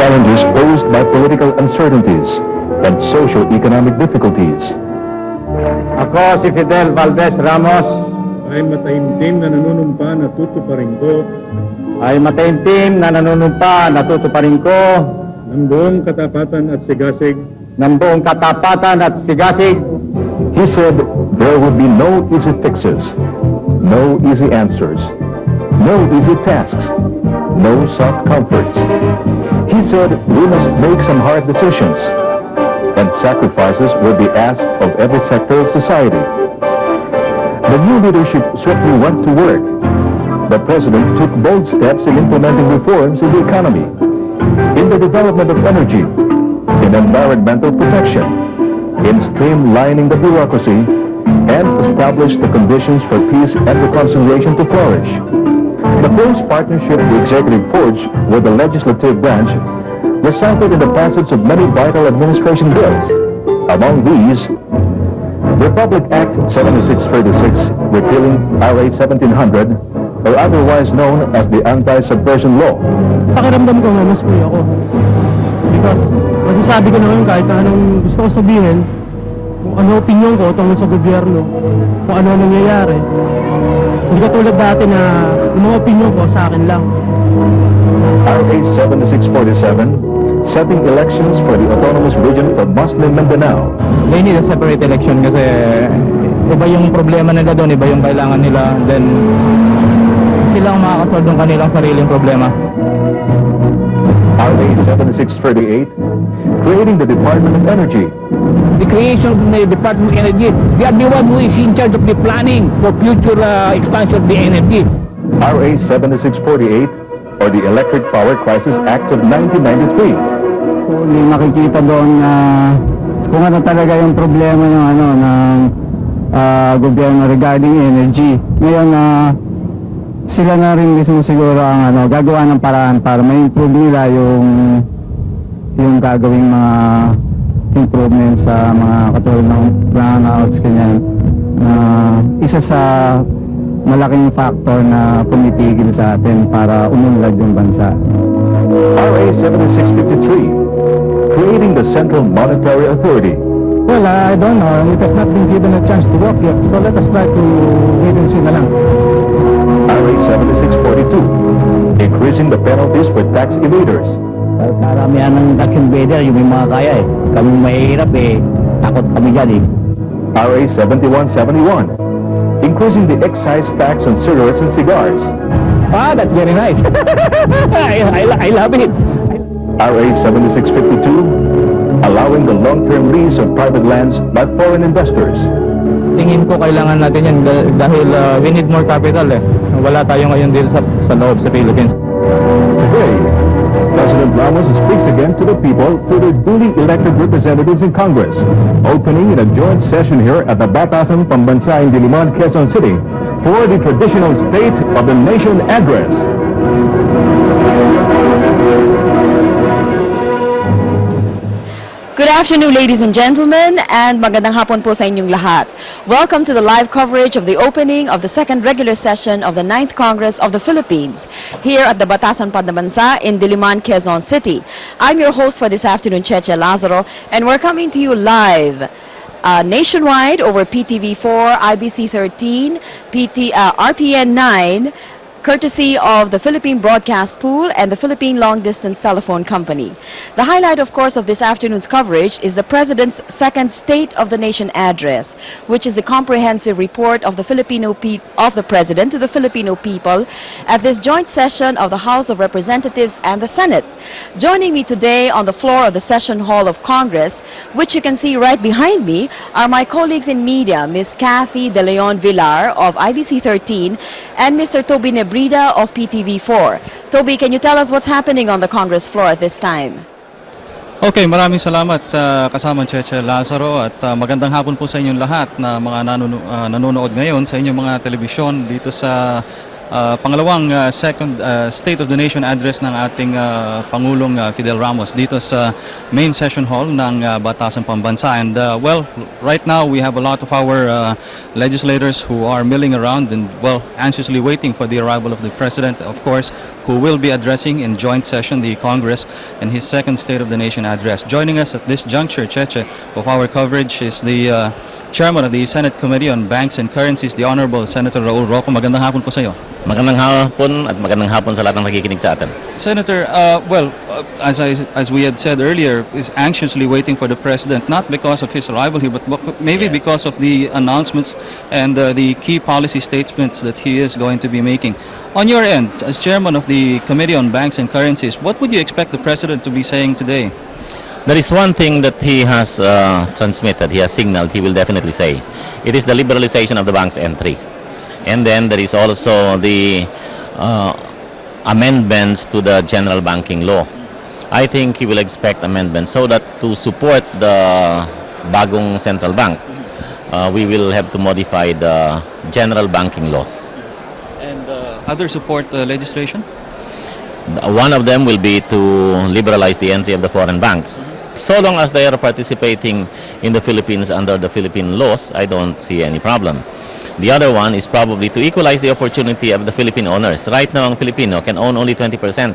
challenges posed by political uncertainties and socio-economic difficulties. Ako si Fidel Valdez Ramos ay mataimtim na nanunumpa na tutuparin ko ng buong katapatan at sigasig. He said there would be no easy fixes, no easy answers, no easy tasks, no soft comforts. He said we must make some hard decisions, and sacrifices will be asked of every sector of society. The new leadership swiftly went to work. The President took bold steps in implementing reforms in the economy, in the development of energy, in environmental protection, in streamlining the bureaucracy, and established the conditions for peace and reconciliation to flourish. The close partnership the executive forged with the legislative branch resulted in the passage of many vital administration bills. Among these, Republic Act 7636, repealing RA 1700, or otherwise known as the Anti-Subversion Law. Pakiramdam ko nga, mas free ako. Because masasabi ko naman kahit anong gusto ko sabihin, kung ano opinion ko tungkol sa gobyerno, kung ano nangyayari. Hindi katulad dati na yung mga opinion ko sa akin lang. RA 7647, setting elections for the autonomous region of Muslim Mindanao. They need a separate election kasi iba yung problema nila doon, iba yung kailangan nila. Then sila ang makakasolve ng kanilang sariling problema. RA 7638, creating the Department of Energy. The creation of the Department of Energy, they are the one who is in charge of the planning for future expansion of the energy. RA 7648, or the Electric Power Crisis Act of 1993. Hindi makikita doon na kung ano talaga yung problema ng gobyerno regarding energy. Ngayon sila na rin mismo siguro ang gagawa ng paraan para ma-improve nila yung gagawing mga improvements sa mga katulad ng brownouts, ganyan. Isa sa malaking factor na pumitigil sa atin para umunlad yung bansa. RA 7653, creating the Central Monetary Authority. Well, I don't know. It has not been given a chance to work yet. So let us try to wait and see na lang. RA 7642, increasing the penalties for tax evaders. Karamihan ng tax evader, yung may mga kaya eh. Kami mahihirap eh. Takot kami dyan eh. RA 7171, increasing the excise tax on cigarettes and cigars. Ah, that's very nice. I love it. RA 7652, allowing the long-term lease of private lands by foreign investors. Tingin ko kailangan natin yan dahil we need more capital eh. Wala tayo ngayon dito sa loob sa Philippines. Today, President Ramos speaks again to the people through their duly elected representatives in Congress, opening in a joint session here at the Batasang, Pambansa in Diliman, Quezon City for the traditional State of the Nation address. Good afternoon, ladies and gentlemen, and magandang hapon po sa inyong lahat. Welcome to the live coverage of the opening of the second regular session of the 9th Congress of the Philippines here at the Batasang Pambansa in Diliman, Quezon City. I'm your host for this afternoon, Cheche Lazaro, and we're coming to you live nationwide over PTV4, IBC 13, RPN 9, courtesy of the Philippine Broadcast Pool and the Philippine Long Distance Telephone Company. The highlight, of course, of this afternoon's coverage is the President's second State of the Nation address, which is the comprehensive report of the President to the Filipino people at this joint session of the House of Representatives and the Senate. Joining me today on the floor of the Session Hall of Congress, which you can see right behind me, are my colleagues in media, Ms. Cathy De Leon Villar of IBC 13 and Mr. Toby Brida of PTV4. Toby, can you tell us what's happening on the Congress floor at this time? Okay, maraming salamat kasama Cheche Lazaro at magandang hapon po sa inyong lahat na mga nanonood ngayon sa inyong mga telebisyon dito sa pangalawang second State of the Nation address ng ating Pangulong Fidel Ramos dito sa main session hall ng Batasang Pambansa. And well, right now we have a lot of our legislators who are milling around and well, anxiously waiting for the arrival of the President, of course, who will be addressing in joint session the Congress in his second State of the Nation address. Joining us at this juncture, Cheche, of our coverage is the Chairman of the Senate Committee on Banks and Currencies, the Honorable Senator Raul Roco. Magandang hapon po sa iyo. Magandang hapon at magandang hapon sa lahat ng nakikinig sa atin. Senator, well, as we had said earlier, is anxiously waiting for the President, not because of his arrival here, but maybe Yes. because of the announcements and the key policy statements that he is going to be making. On your end, as Chairman of the Committee on Banks and Currencies, what would you expect the President to be saying today? There is one thing that he has transmitted, he has signaled, he will definitely say. It is the liberalization of the bank's entry. And then there is also the amendments to the general banking law. I think he will expect amendments so that to support the bagong central bank, we will have to modify the general banking laws. And other support legislation? One of them will be to liberalize the entry of the foreign banks. So long as they are participating in the Philippines under the Philippine laws, I don't see any problem. The other one is probably to equalize the opportunity of the Philippine owners. Right now, ang Filipino can own only 20%.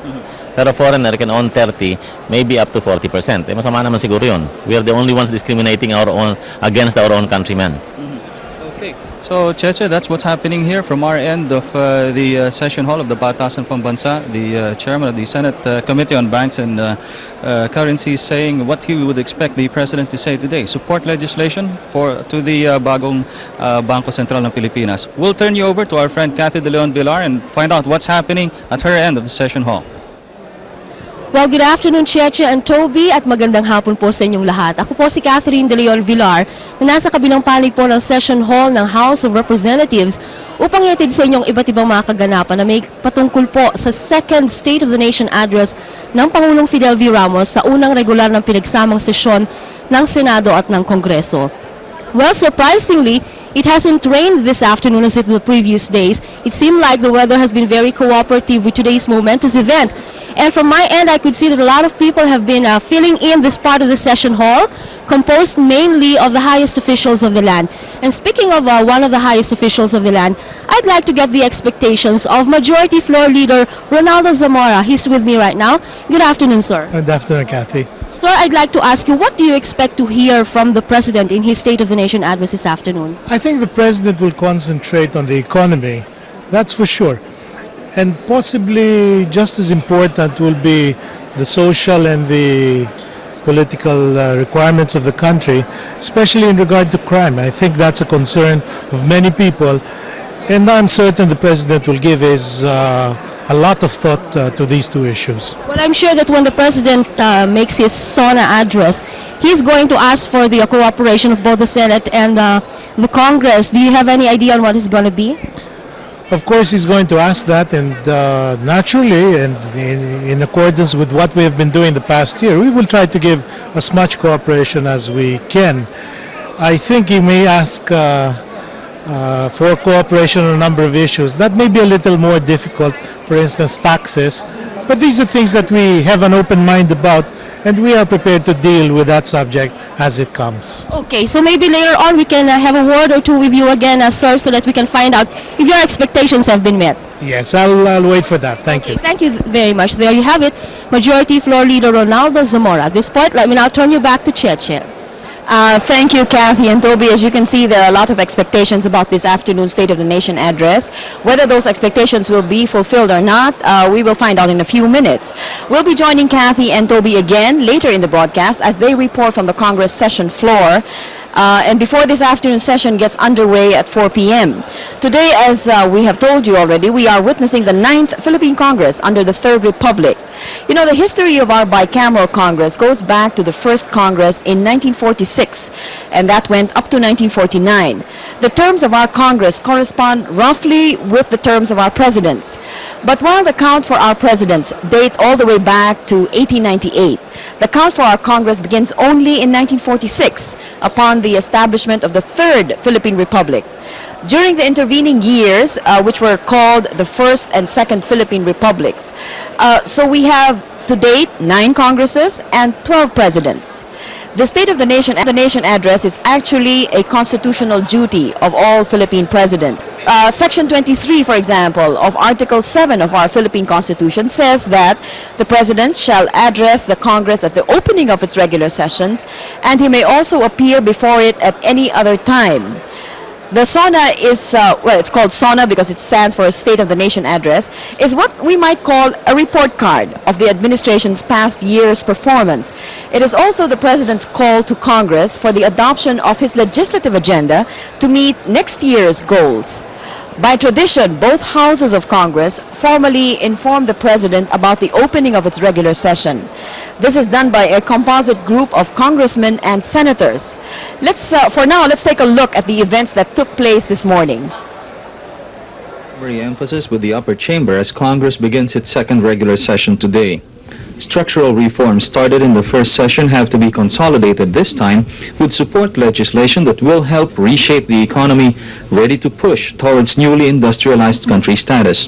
Pero foreigner can own 30, maybe up to 40%. Masama naman siguro yun. We are the only ones discriminating against our own countrymen. Okay. So, Cheche, that's what's happening here from our end of the session hall of the Batasang Pambansa. The chairman of the Senate Committee on Banks and Currencies saying what he would expect the President to say today. Support legislation to the bagong Bangko Sentral ng Pilipinas. We'll turn you over to our friend Cathy De Leon Villar and find out what's happening at her end of the session hall. Well, good afternoon, Cheche and Toby, at magandang hapon po sa inyong lahat. Ako po si Catherine De Leon Villar na nasa kabilang panig po ng session hall ng House of Representatives upang ihatid sa inyong iba't ibang mga kaganapan na may patungkol po sa second State of the Nation address ng Pangulong Fidel V. Ramos sa unang regular ng pinagsamang sesyon ng Senado at ng Kongreso. Well, surprisingly, it hasn't rained this afternoon as in the previous days. It seemed like the weather has been very cooperative with today's momentous event. And from my end, I could see that a lot of people have been filling in this part of the session hall, composed mainly of the highest officials of the land. And speaking of one of the highest officials of the land, I'd like to get the expectations of Majority Floor Leader Ronaldo Zamora. He's with me right now. Good afternoon, sir. Good afternoon, Kathy. Sir, I'd like to ask you, what do you expect to hear from the President in his State of the Nation address this afternoon? I think the President will concentrate on the economy, that's for sure. And possibly just as important will be the social and the political requirements of the country, especially in regard to crime. I think that's a concern of many people, and I'm certain the President will give a lot of thought to these two issues. Well, I'm sure that when the President makes his SONA address, he's going to ask for the cooperation of both the Senate and the Congress. Do you have any idea on what it's going to be? Of course, he's going to ask that, and naturally, and in accordance with what we have been doing the past year, we will try to give as much cooperation as we can. I think he may ask for cooperation on a number of issues. That may be a little more difficult, for instance, taxes, but these are things that we have an open mind about, and we are prepared to deal with that subject as it comes. Okay, so maybe later on we can have a word or two with you again, sir, so that we can find out if your expectations have been met. Yes, I'll wait for that. Thank you. Thank you very much. There you have it, Majority Floor Leader Ronaldo Zamora. At this point, let me now turn you back to Cheche. Thank you, Cathy and Toby. As you can see, there are a lot of expectations about this afternoon State of the Nation address. Whether those expectations will be fulfilled or not, we will find out in a few minutes. We'll be joining Cathy and Toby again later in the broadcast as they report from the Congress session floor. And before this afternoon session gets underway at 4 p.m. Today, as we have told you already, we are witnessing the 9th Philippine Congress under the Third Republic. You know, the history of our bicameral Congress goes back to the first Congress in 1946, and that went up to 1949. The terms of our Congress correspond roughly with the terms of our presidents. But while the count for our presidents date all the way back to 1898, the count for our Congress begins only in 1946 upon the establishment of the Third Philippine Republic. during the intervening years, which were called the First and Second Philippine Republics. So we have to date 9 Congresses and 12 presidents. The State of the Nation address is actually a constitutional duty of all Philippine presidents. Section 23, for example, of Article 7 of our Philippine Constitution says that the President shall address the Congress at the opening of its regular sessions, and he may also appear before it at any other time. The SONA is, well, it's called SONA because it stands for State of the Nation Address, is what we might call a report card of the administration's past year's performance. It is also the President's call to Congress for the adoption of his legislative agenda to meet next year's goals. By tradition, both houses of Congress formally inform the President about the opening of its regular session. This is done by a composite group of congressmen and senators. For now, let's take a look at the events that took place this morning. Emphasis with the upper chamber as Congress begins its second regular session today. Structural reforms started in the first session have to be consolidated this time with support legislation that will help reshape the economy, ready to push towards newly industrialized country status.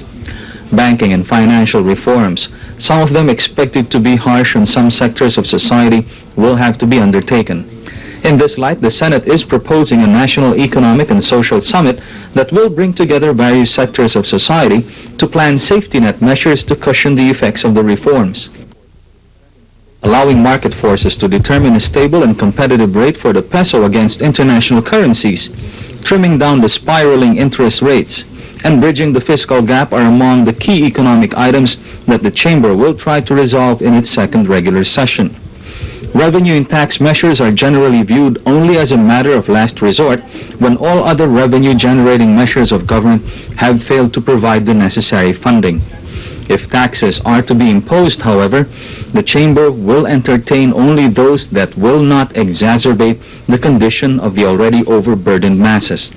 Banking and financial reforms, some of them expected to be harsh on some sectors of society, will have to be undertaken. In this light, the Senate is proposing a national economic and social summit that will bring together various sectors of society to plan safety net measures to cushion the effects of the reforms. Allowing market forces to determine a stable and competitive rate for the peso against international currencies, trimming down the spiraling interest rates, and bridging the fiscal gap are among the key economic items that the Chamber will try to resolve in its second regular session. Revenue and tax measures are generally viewed only as a matter of last resort when all other revenue-generating measures of government have failed to provide the necessary funding. If taxes are to be imposed, however, the Chamber will entertain only those that will not exacerbate the condition of the already overburdened masses.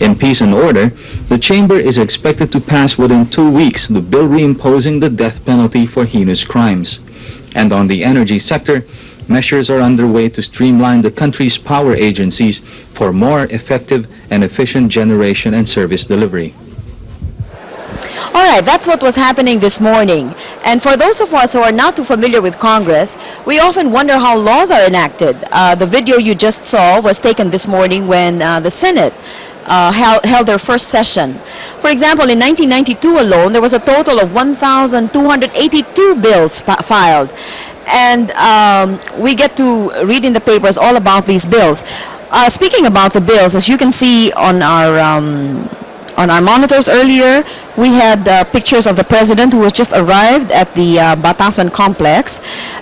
In peace and order, the Chamber is expected to pass within 2 weeks the bill reimposing the death penalty for heinous crimes. And on the energy sector, measures are underway to streamline the country's power agencies for more effective and efficient generation and service delivery. All right, that's what was happening this morning. And for those of us who are not too familiar with Congress, we often wonder how laws are enacted. The video you just saw was taken this morning when the Senate held their first session. For example, in 1992 alone, there was a total of 1,282 bills filed. And we get to read in the papers all about these bills. Speaking about the bills, as you can see on our monitors earlier, we had pictures of the President who has just arrived at the Batasang complex.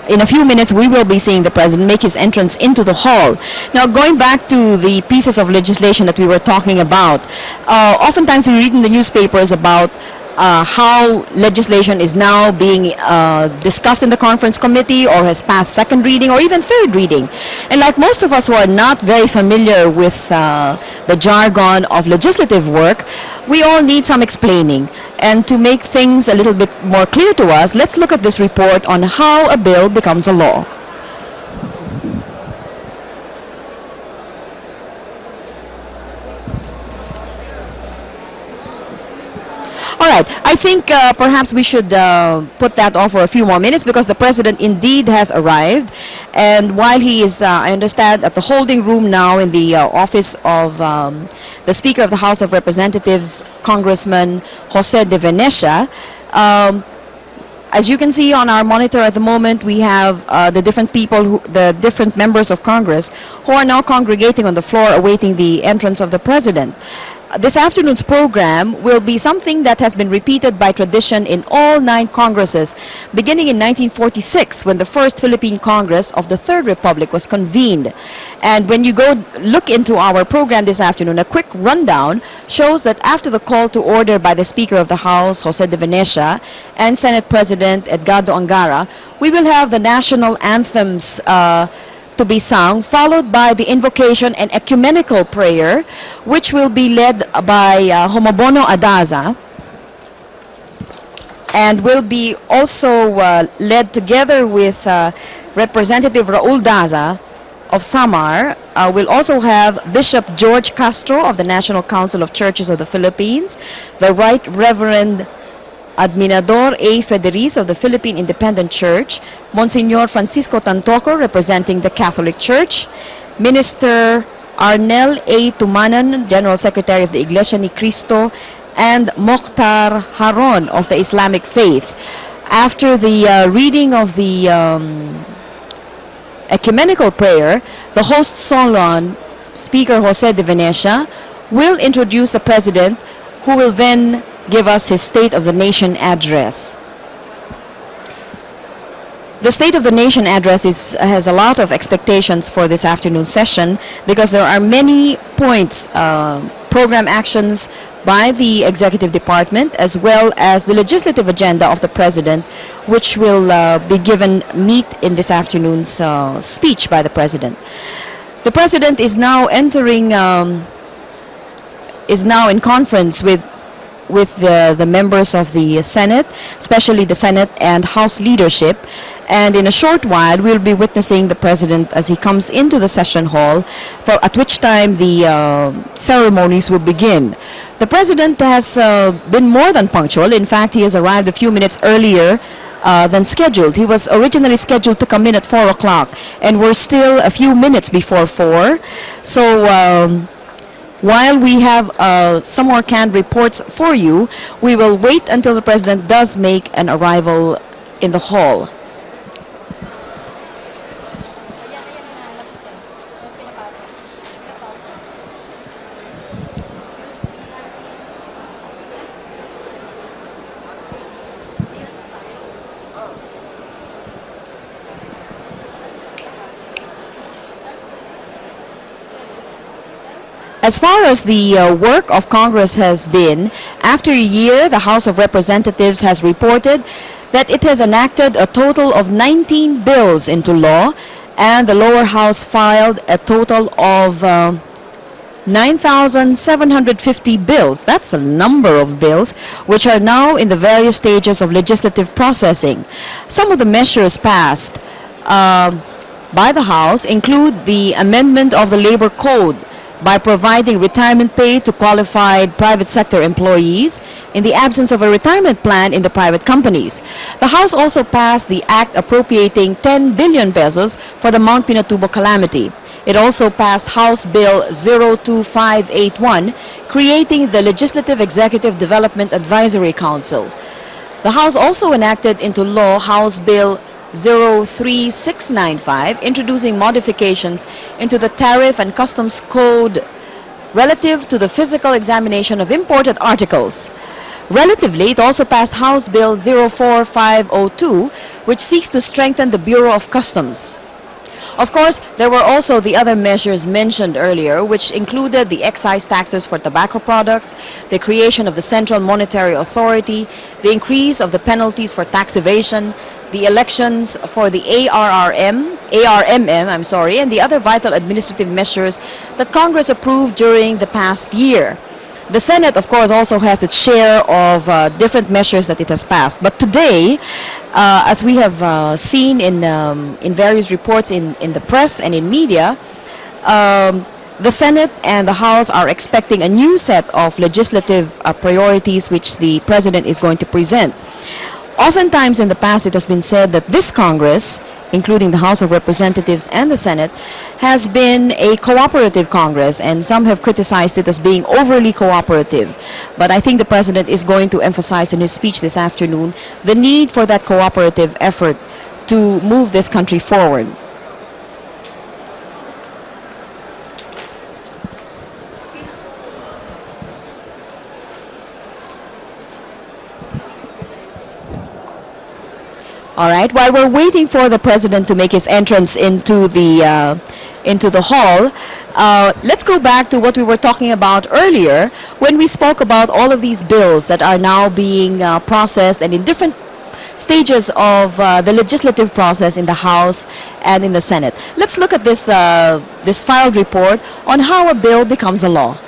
In a few minutes, we will be seeing the President make his entrance into the hall. Now, going back to the pieces of legislation that we were talking about, oftentimes we read in the newspapers about how legislation is now being discussed in the conference committee or has passed second reading or even third reading. And like most of us who are not very familiar with the jargon of legislative work, we all need some explaining. And to make things a little bit more clear to us, let's look at this report on how a bill becomes a law. All right, I think perhaps we should put that on for a few more minutes because the President indeed has arrived. And while he is, I understand, at the holding room now in the office of the Speaker of the House of Representatives, Congressman Jose de Venecia, as you can see on our monitor at the moment, we have the different people, the different members of Congress who are now congregating on the floor awaiting the entrance of the President. This afternoon's program will be something that has been repeated by tradition in all 9 Congresses, beginning in 1946 when the first Philippine Congress of the Third Republic was convened. And when you go look into our program this afternoon, a quick rundown shows that after the call to order by the Speaker of the House, Jose de Venecia, and Senate President Edgardo Angara, we will have the national anthems to be sung, followed by the invocation and ecumenical prayer, which will be led by Homobono Adaza, and will be also led together with Representative Raul Daza of Samar. We'll also have Bishop George Castro of the National Council of Churches of the Philippines, the Right Reverend Adminador A. Federiz of the Philippine Independent Church, Monsignor Francisco Tantoco representing the Catholic Church, Minister Arnel A. Tumanan, General Secretary of the Iglesia ni Cristo, and Mokhtar Haron of the Islamic Faith. After the reading of the ecumenical prayer, the host Solon, Speaker Jose de Venecia, will introduce the President, who will then give us his State of the Nation address. The State of the Nation address has a lot of expectations for this afternoon session because there are many points, program actions by the Executive Department as well as the legislative agenda of the President, which will be given meat in this afternoon's speech by the President. The President is now entering, is now in conference with the members of the Senate, especially the Senate and House leadership. And in a short while, we'll be witnessing the President as he comes into the session hall, at which time the ceremonies will begin. The President has been more than punctual. In fact, he has arrived a few minutes earlier than scheduled. He was originally scheduled to come in at 4 o'clock, and we're still a few minutes before 4. So while we have some more canned reports for you, we will wait until the President does make an arrival in the hall. As far as the work of Congress has been, after a year, the House of Representatives has reported that it has enacted a total of 19 bills into law, and the lower house filed a total of 9,750 bills. That's a number of bills which are now in the various stages of legislative processing. Some of the measures passed by the House include the amendment of the Labor Code by providing retirement pay to qualified private sector employees in the absence of a retirement plan in the private companies. The House also passed the act appropriating 10 billion pesos for the Mount Pinatubo calamity. It also passed House Bill 02581, creating the Legislative Executive Development Advisory Council. The House also enacted into law House Bill 03695, introducing modifications into the Tariff and Customs Code relative to the physical examination of imported articles. Relatively, it also passed House Bill 04502, which seeks to strengthen the Bureau of Customs. Of course, there were also the other measures mentioned earlier, which included the excise taxes for tobacco products, the creation of the Central Monetary Authority, the increase of the penalties for tax evasion, the elections for the ARMM, and the other vital administrative measures that Congress approved during the past year. The Senate, of course, also has its share of different measures that it has passed. But today, as we have seen in various reports in the press and in media, the Senate and the House are expecting a new set of legislative priorities which the President is going to present. Oftentimes in the past, it has been said that this Congress, including the House of Representatives and the Senate, has been a cooperative Congress, and some have criticized it as being overly cooperative. But I think the President is going to emphasize in his speech this afternoon the need for that cooperative effort to move this country forward. All right, while we're waiting for the President to make his entrance into the hall, let's go back to what we were talking about earlier when we spoke about all of these bills that are now being processed and in different stages of the legislative process in the House and in the Senate. Let's look at this, this filed report on how a bill becomes a law.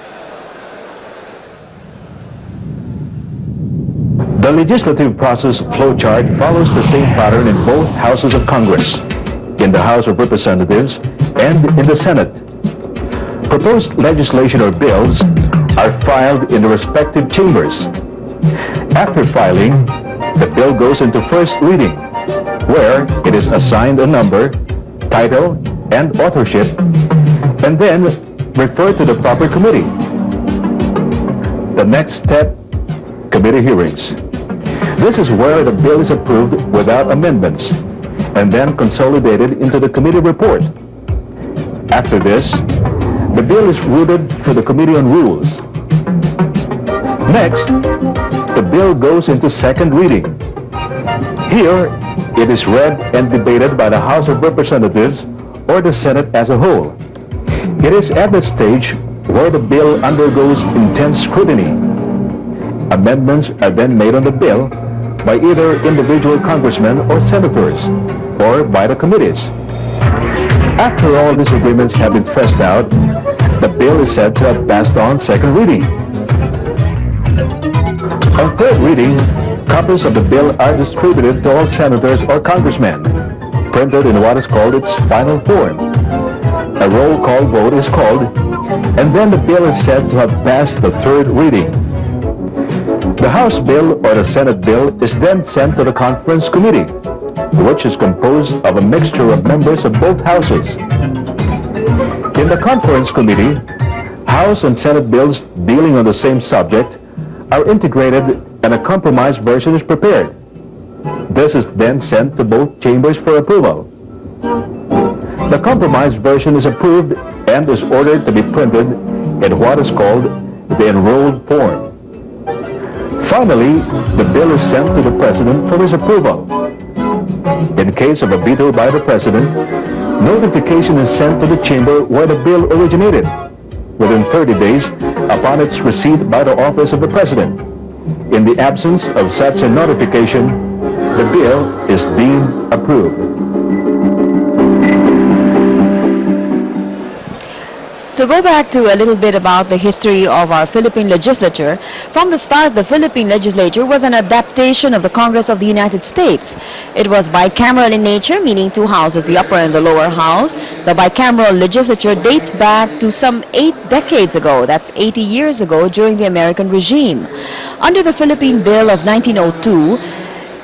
The legislative process flowchart follows the same pattern in both houses of Congress. In the House of Representatives, and in the Senate. Proposed legislation or bills are filed in the respective chambers. After filing, the bill goes into first reading, where it is assigned a number, title, and authorship, and then referred to the proper committee. The next step, committee hearings. This is where the bill is approved without amendments, and then consolidated into the committee report. After this, the bill is routed for the Committee on Rules. Next, the bill goes into second reading. Here, it is read and debated by the House of Representatives or the Senate as a whole. It is at this stage where the bill undergoes intense scrutiny. Amendments are then made on the bill by either individual congressmen or senators, or by the committees. After all disagreements have been fleshed out, the bill is said to have passed on second reading. On third reading, copies of the bill are distributed to all senators or congressmen, printed in what is called its final form. A roll call vote is called, and then the bill is said to have passed the third reading. The House bill or the Senate bill is then sent to the Conference Committee, which is composed of a mixture of members of both houses. In the Conference Committee, House and Senate bills dealing on the same subject are integrated and a compromise version is prepared. This is then sent to both chambers for approval. The compromise version is approved and is ordered to be printed in what is called the enrolled form. Finally, the bill is sent to the President for his approval. In case of a veto by the President, notification is sent to the chamber where the bill originated within 30 days upon its receipt by the office of the President. In the absence of such a notification, the bill is deemed approved. To go back to a little bit about the history of our Philippine legislature, from the start, the Philippine legislature was an adaptation of the Congress of the United States. It was bicameral in nature, meaning two houses, the upper and the lower house. The bicameral legislature dates back to some 8 decades ago. That's 80 years ago during the American regime. Under the Philippine Bill of 1902,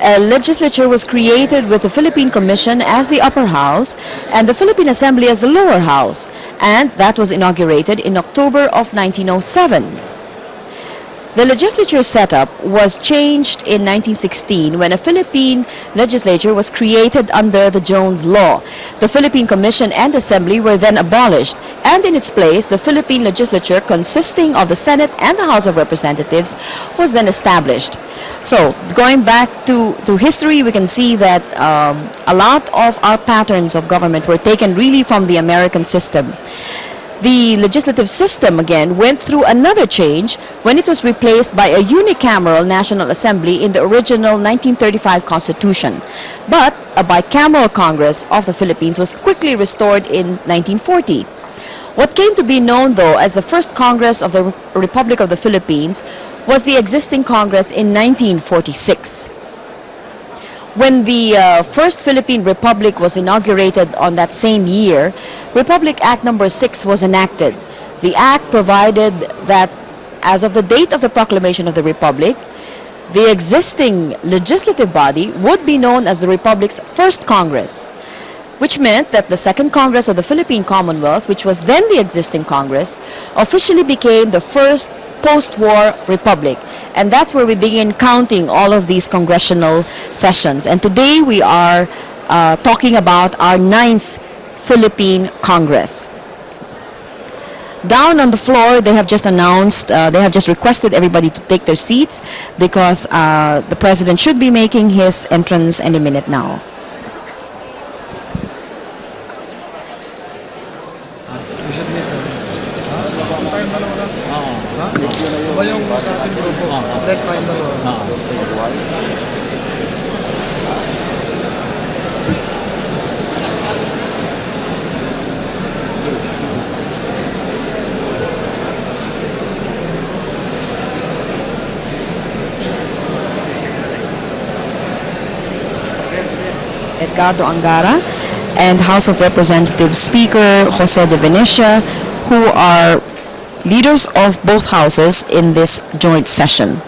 a legislature was created with the Philippine Commission as the upper house and the Philippine Assembly as the lower house, and that was inaugurated in October of 1907. The legislature setup was changed in 1916 when a Philippine legislature was created under the Jones Law. The Philippine Commission and Assembly were then abolished, and in its place, the Philippine legislature, consisting of the Senate and the House of Representatives, was then established. So, going back to history, we can see that a lot of our patterns of government were taken really from the American system. The legislative system, again, went through another change when it was replaced by a unicameral National Assembly in the original 1935 Constitution. But a bicameral Congress of the Philippines was quickly restored in 1940. What came to be known, though, as the first Congress of the Republic of the Philippines was the existing Congress in 1946. When the first Philippine Republic was inaugurated on that same year, Republic Act No. 6 was enacted. The act provided that as of the date of the proclamation of the Republic, the existing legislative body would be known as the Republic's first Congress, which meant that the Second Congress of the Philippine Commonwealth, which was then the existing Congress, officially became the first post-war republic. And that's where we begin counting all of these congressional sessions. And today we are talking about our 9th Philippine Congress. Down on the floor, they have just announced, they have just requested everybody to take their seats because the President should be making his entrance any minute now. Edgardo Angara, and House of Representatives Speaker Jose de Venecia, who are leaders of both houses in this joint session.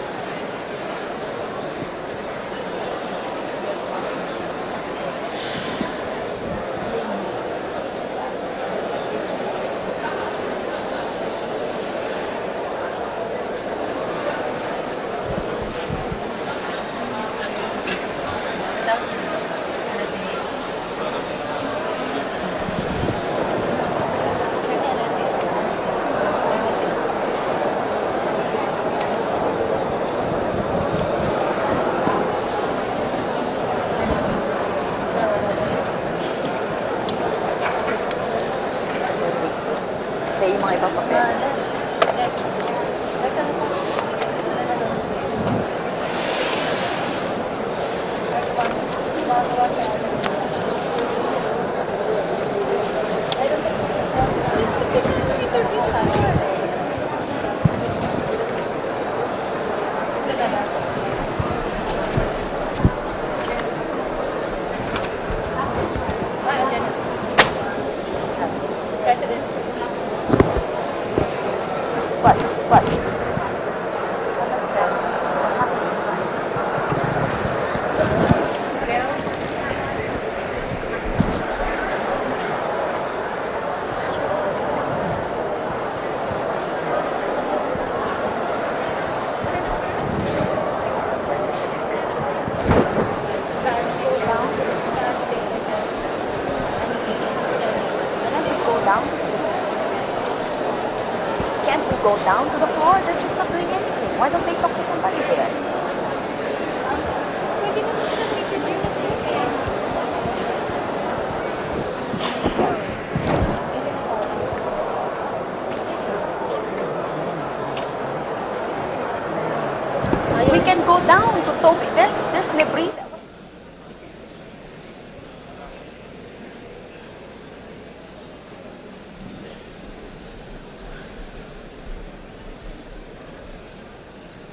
We can go down to Toby. There's Nebrita.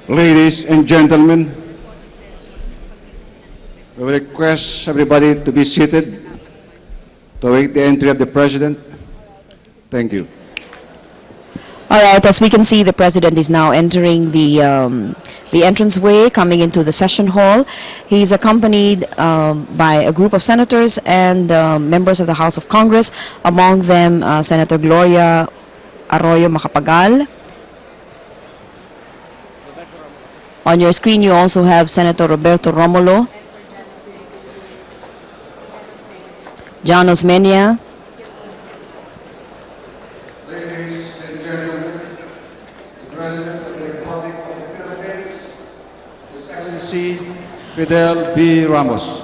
Ladies and gentlemen, we request everybody to be seated to await the entry of the President. Thank you. All right, as we can see, the President is now entering the entranceway coming into the session hall. He's accompanied by a group of senators and members of the House of Congress, among them Senator Gloria Arroyo Macapagal. On your screen, you also have Senator Roberto Romulo, Janos Menia, Ladies and gentlemen, the President of the Republic of the Philippines, His Excellency Fidel B. Ramos.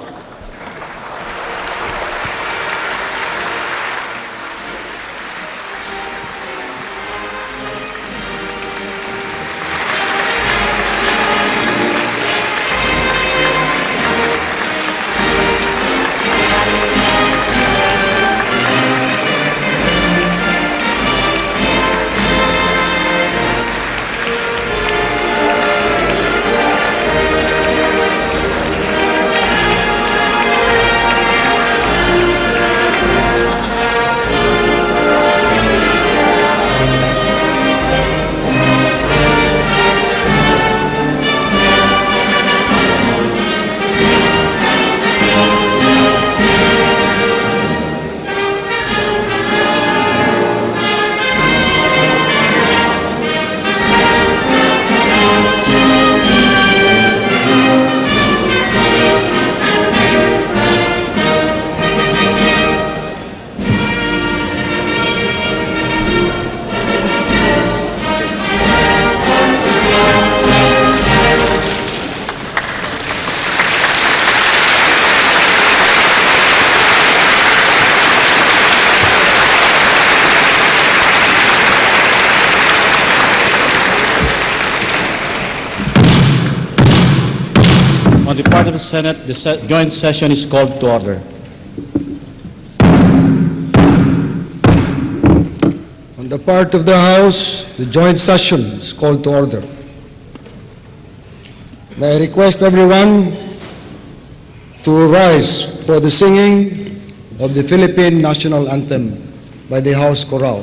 On the part of the Senate, the joint session is called to order. On the part of the House, the joint session is called to order. May I request everyone to rise for the singing of the Philippine National Anthem by the House Chorale.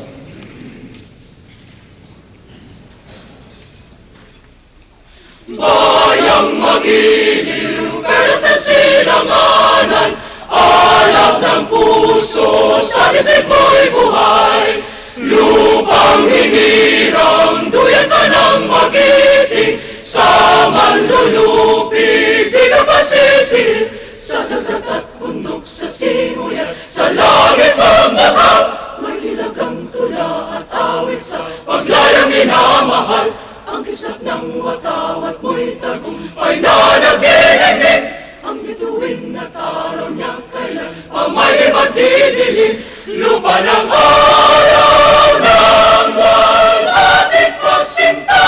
Bayang magiliw, peras ng silanganan, alap ng puso, sa dibdib mo'y buhay. Lupang hinirang, duyan ka ng magiting, sa manlulupig, di ka pasisingil. Sa dagat at bundok, sa simoy at sa langit ng dakap, may dilagang tula at awit sa paglayang minamahal. Ang kislap ng watawat mo'y tagumpay na nagdinigdig. Ang bituin at araw niya kailan pa may magdidilim. Lupa ng araw ng walating pagsinta,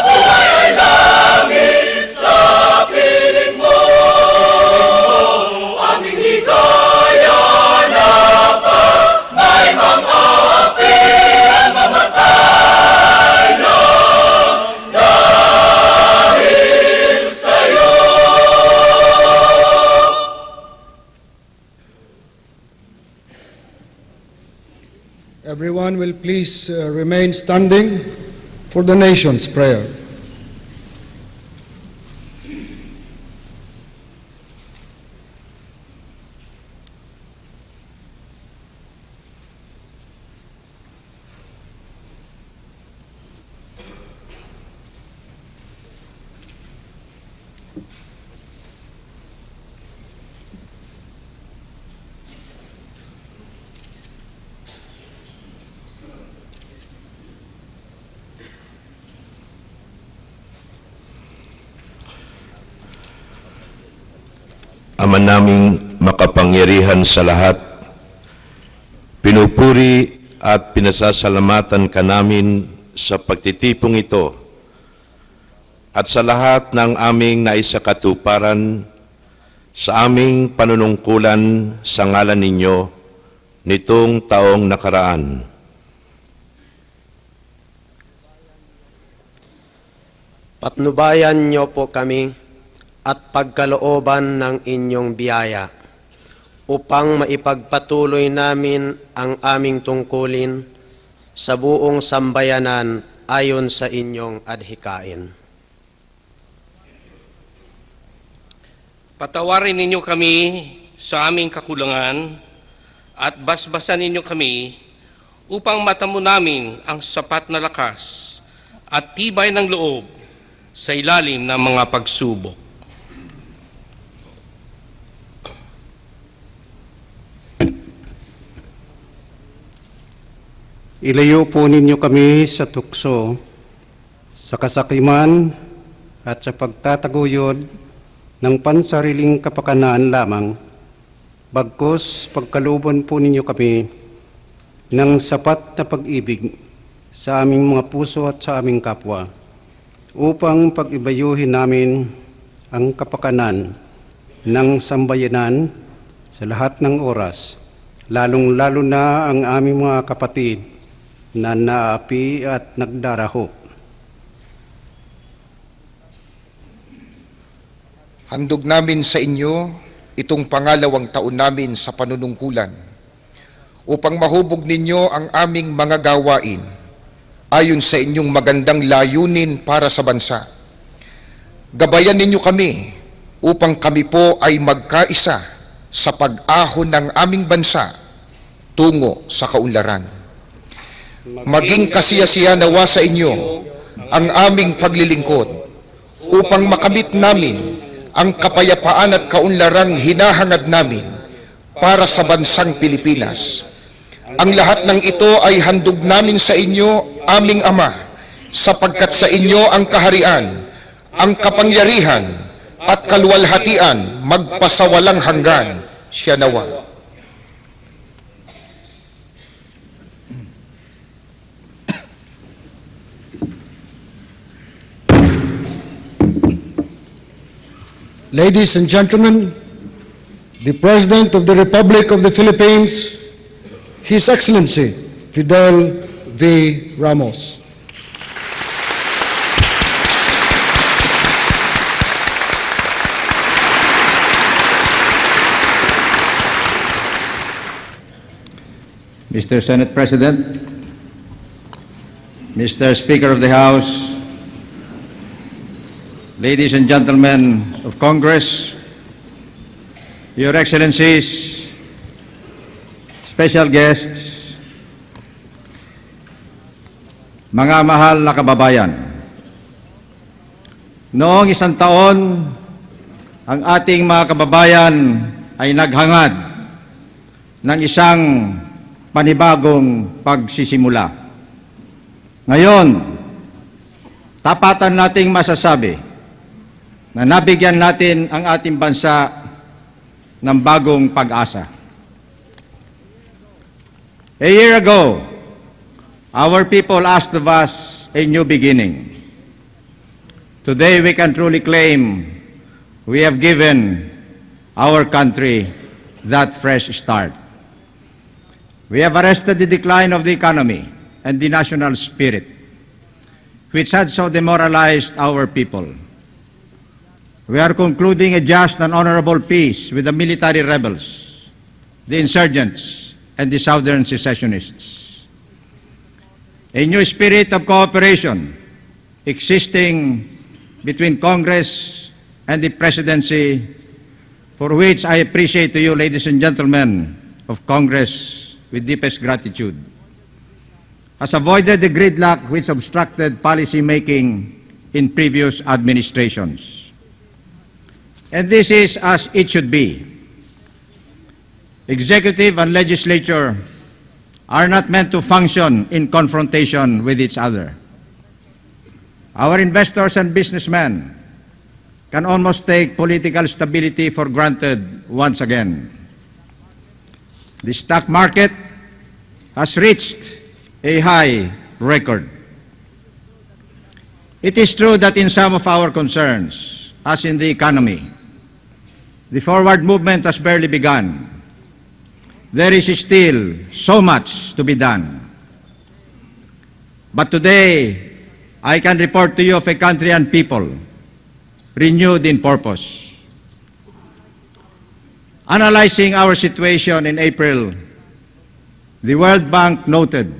buhay ay langit sa piling mo. Aming higaya na pa may mga api ang mamatay na dahil sa'yo. Everyone will please remain standing for the nation's prayer. Ama naming makapangyarihan sa lahat, pinupuri at pinasasalamatan ka namin sa pagtitipong ito at sa lahat ng aming naisakatuparan sa aming panunungkulan sa ngalan ninyo nitong taong nakaraan. Patnubayan niyo po kami at pagkalooban ng inyong biyaya upang maipagpatuloy namin ang aming tungkulin sa buong sambayanan ayon sa inyong adhikain. Patawarin ninyo kami sa aming kakulangan at basbasan ninyo kami upang matamo namin ang sapat na lakas at tibay ng loob sa ilalim ng mga pagsubok. Ilayo po ninyo kami sa tukso, sa kasakiman at sa pagtataguyod ng pansariling kapakanan lamang, bagkus pagkalooban po ninyo kami ng sapat na pag-ibig sa aming mga puso at sa aming kapwa, upang pag-ibayuhin namin ang kapakanan ng sambayanan sa lahat ng oras, lalong-lalo na ang aming mga kapatid na naapi at nagdarahop. Handog namin sa inyo itong pangalawang taon namin sa panunungkulan upang mahubog ninyo ang aming mga gawain ayon sa inyong magandang layunin para sa bansa. Gabayan ninyo kami upang kami po ay magkaisa sa pag-ahon ng aming bansa tungo sa kaunlaran. Maging kasiyasiya nawa sa inyo ang aming paglilingkod upang makamit namin ang kapayapaan at kaunlarang hinahangad namin para sa bansang Pilipinas. Ang lahat ng ito ay handog namin sa inyo, aming Ama, sapagkat sa inyo ang kaharian, ang kapangyarihan at kaluwalhatian magpasawalang hanggan. Siya nawa. Ladies and gentlemen, the President of the Republic of the Philippines, His Excellency Fidel V. Ramos. Mr. Senate President, Mr. Speaker of the House, ladies and gentlemen of Congress, Your Excellencies, special guests, mga mahal na kababayan. Noong isang taon, ang ating mga kababayan ay naghangad ng isang panibagong pagsisimula. Ngayon, tapatan nating masasabi na nabigyan natin ang ating bansa ng bagong pag-asa. A year ago, our people asked of us a new beginning. Today, we can truly claim we have given our country that fresh start. We have arrested the decline of the economy and the national spirit, which had so demoralized our people. We are concluding a just and honorable peace with the military rebels, the insurgents, and the southern secessionists. A new spirit of cooperation existing between Congress and the Presidency, for which I appreciate to you, ladies and gentlemen of Congress, with deepest gratitude, has avoided the gridlock which obstructed policy making in previous administrations. And this is as it should be. Executive and legislature are not meant to function in confrontation with each other. Our investors and businessmen can almost take political stability for granted once again. The stock market has reached a high record. It is true that in some of our concerns, as in the economy, the forward movement has barely begun. There is still so much to be done. But today, I can report to you of a country and people renewed in purpose. Analyzing our situation in April, the World Bank noted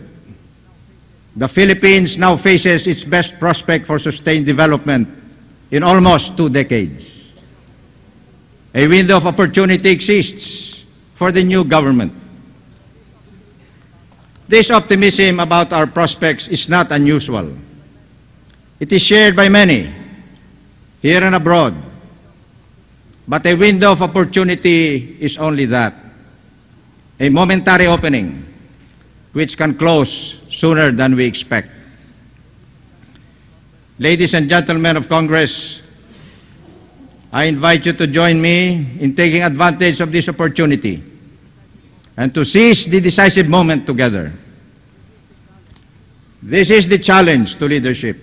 the Philippines now faces its best prospect for sustained development in almost 2 decades. A window of opportunity exists for the new government. This optimism about our prospects is not unusual. It is shared by many, here and abroad. But a window of opportunity is only that, a momentary opening, which can close sooner than we expect. Ladies and gentlemen of Congress, I invite you to join me in taking advantage of this opportunity and to seize the decisive moment together. This is the challenge to leadership.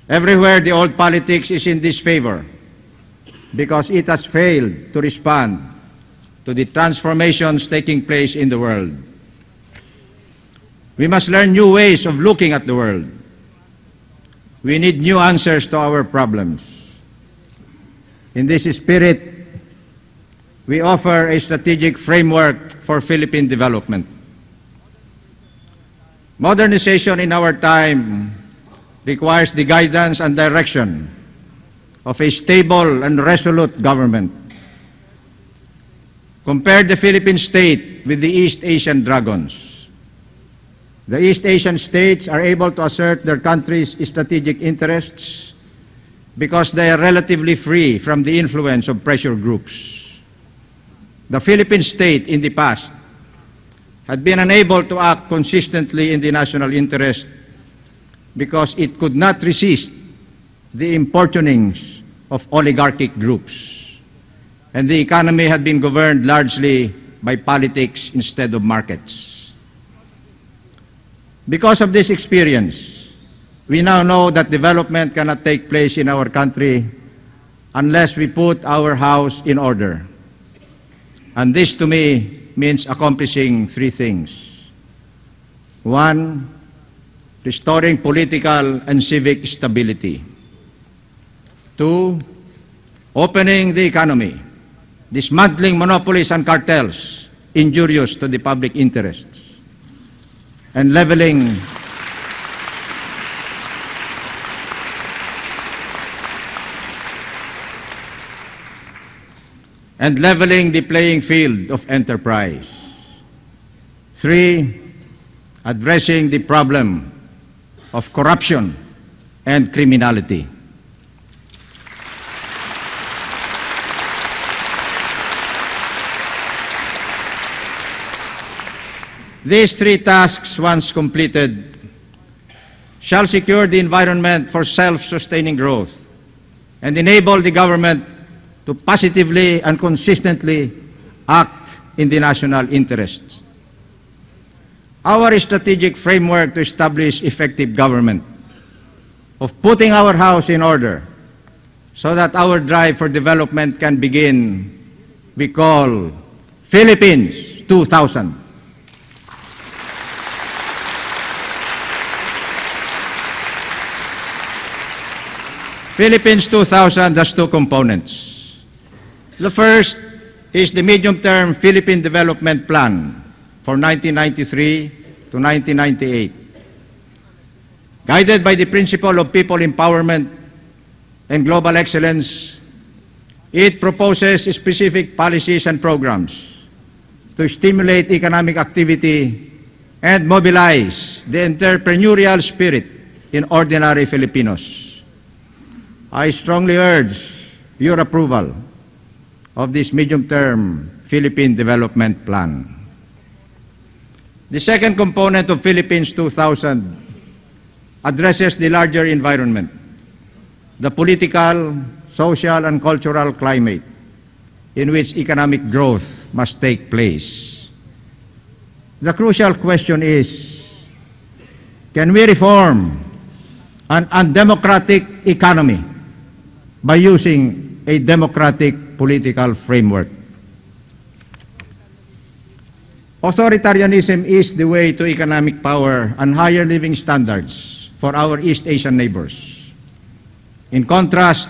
Everywhere the old politics is in disfavor because it has failed to respond to the transformations taking place in the world. We must learn new ways of looking at the world. We need new answers to our problems. In this spirit, we offer a strategic framework for Philippine development. Modernization in our time requires the guidance and direction of a stable and resolute government. Compare the Philippine state with the East Asian dragons. The East Asian states are able to assert their country's strategic interests because they are relatively free from the influence of pressure groups. The Philippine state in the past had been unable to act consistently in the national interest because it could not resist the importunings of oligarchic groups, and the economy had been governed largely by politics instead of markets. Because of this experience, we now know that development cannot take place in our country unless we put our house in order. And this to me means accomplishing 3 things. 1, restoring political and civic stability. 2, opening the economy, dismantling monopolies and cartels, injurious to the public interests, and leveling the playing field of enterprise. 3, addressing the problem of corruption and criminality. These 3 tasks, once completed, shall secure the environment for self-sustaining growth and enable the government to positively and consistently act in the national interests. Our strategic framework to establish effective government, of putting our house in order so that our drive for development can begin, we call Philippines 2000. Philippines 2000 has 2 components. The first is the Medium-Term Philippine Development Plan for 1993 to 1998. Guided by the principle of people empowerment and global excellence, it proposes specific policies and programs to stimulate economic activity and mobilize the entrepreneurial spirit in ordinary Filipinos. I strongly urge your approval of this Medium-Term Philippine Development Plan. The second component of Philippines 2000 addresses the larger environment, the political, social, and cultural climate in which economic growth must take place. The crucial question is, can we reform an undemocratic economy by using a democratic political framework? Authoritarianism is the way to economic power and higher living standards for our East Asian neighbors. In contrast,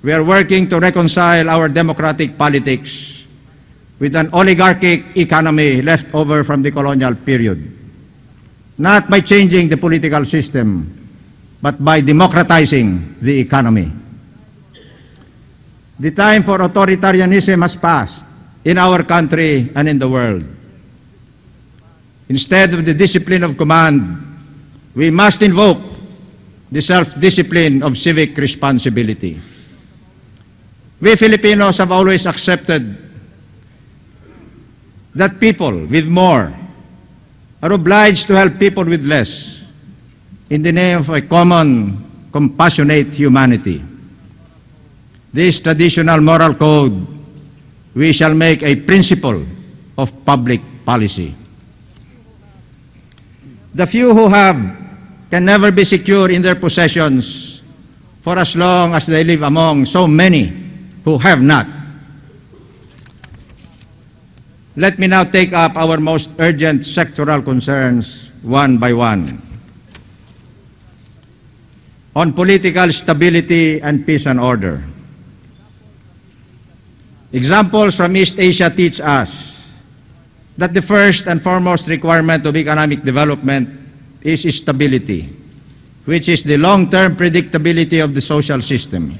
we are working to reconcile our democratic politics with an oligarchic economy left over from the colonial period, not by changing the political system, but by democratizing the economy. The time for authoritarianism has passed in our country and in the world. Instead of the discipline of command, we must invoke the self-discipline of civic responsibility. We Filipinos have always accepted that people with more are obliged to help people with less in the name of a common, compassionate humanity. This traditional moral code we shall make a principle of public policy. The few who have can never be secure in their possessions for as long as they live among so many who have not. Let me now take up our most urgent sectoral concerns one by one. On political stability and peace and order. Examples from East Asia teach us that the first and foremost requirement of economic development is stability, which is the long-term predictability of the social system.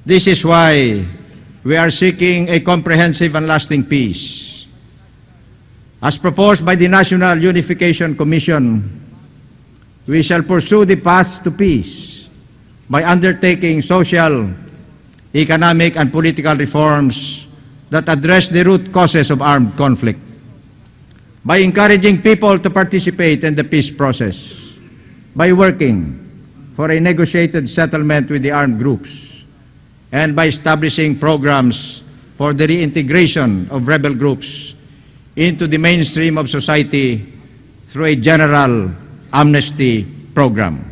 This is why we are seeking a comprehensive and lasting peace. As proposed by the National Unification Commission, we shall pursue the path to peace by undertaking social, economic, and political reforms that address the root causes of armed conflict, by encouraging people to participate in the peace process, by working for a negotiated settlement with the armed groups, and by establishing programs for the reintegration of rebel groups into the mainstream of society through a general amnesty program.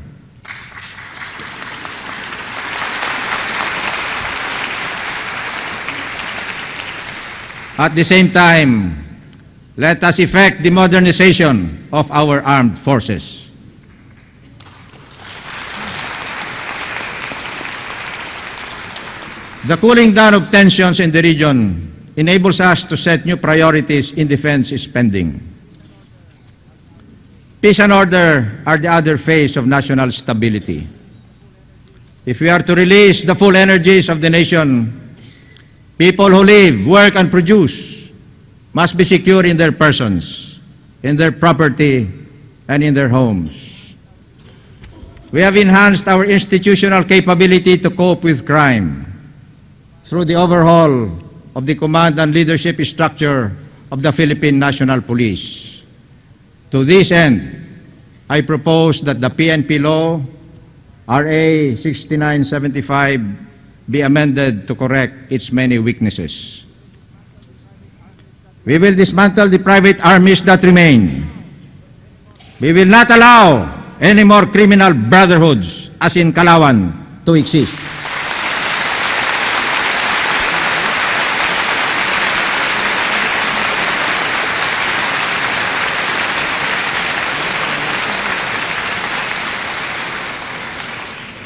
At the same time, let us effect the modernization of our armed forces. The cooling down of tensions in the region enables us to set new priorities in defense spending. Peace and order are the other phase of national stability. If we are to release the full energies of the nation, people who live, work, and produce must be secure in their persons, in their property, and in their homes. We have enhanced our institutional capability to cope with crime through the overhaul of the command and leadership structure of the Philippine National Police. To this end, I propose that the PNP law, RA 6975, be amended to correct its many weaknesses. We will dismantle the private armies that remain. We will not allow any more criminal brotherhoods, as in Kalawan, to exist.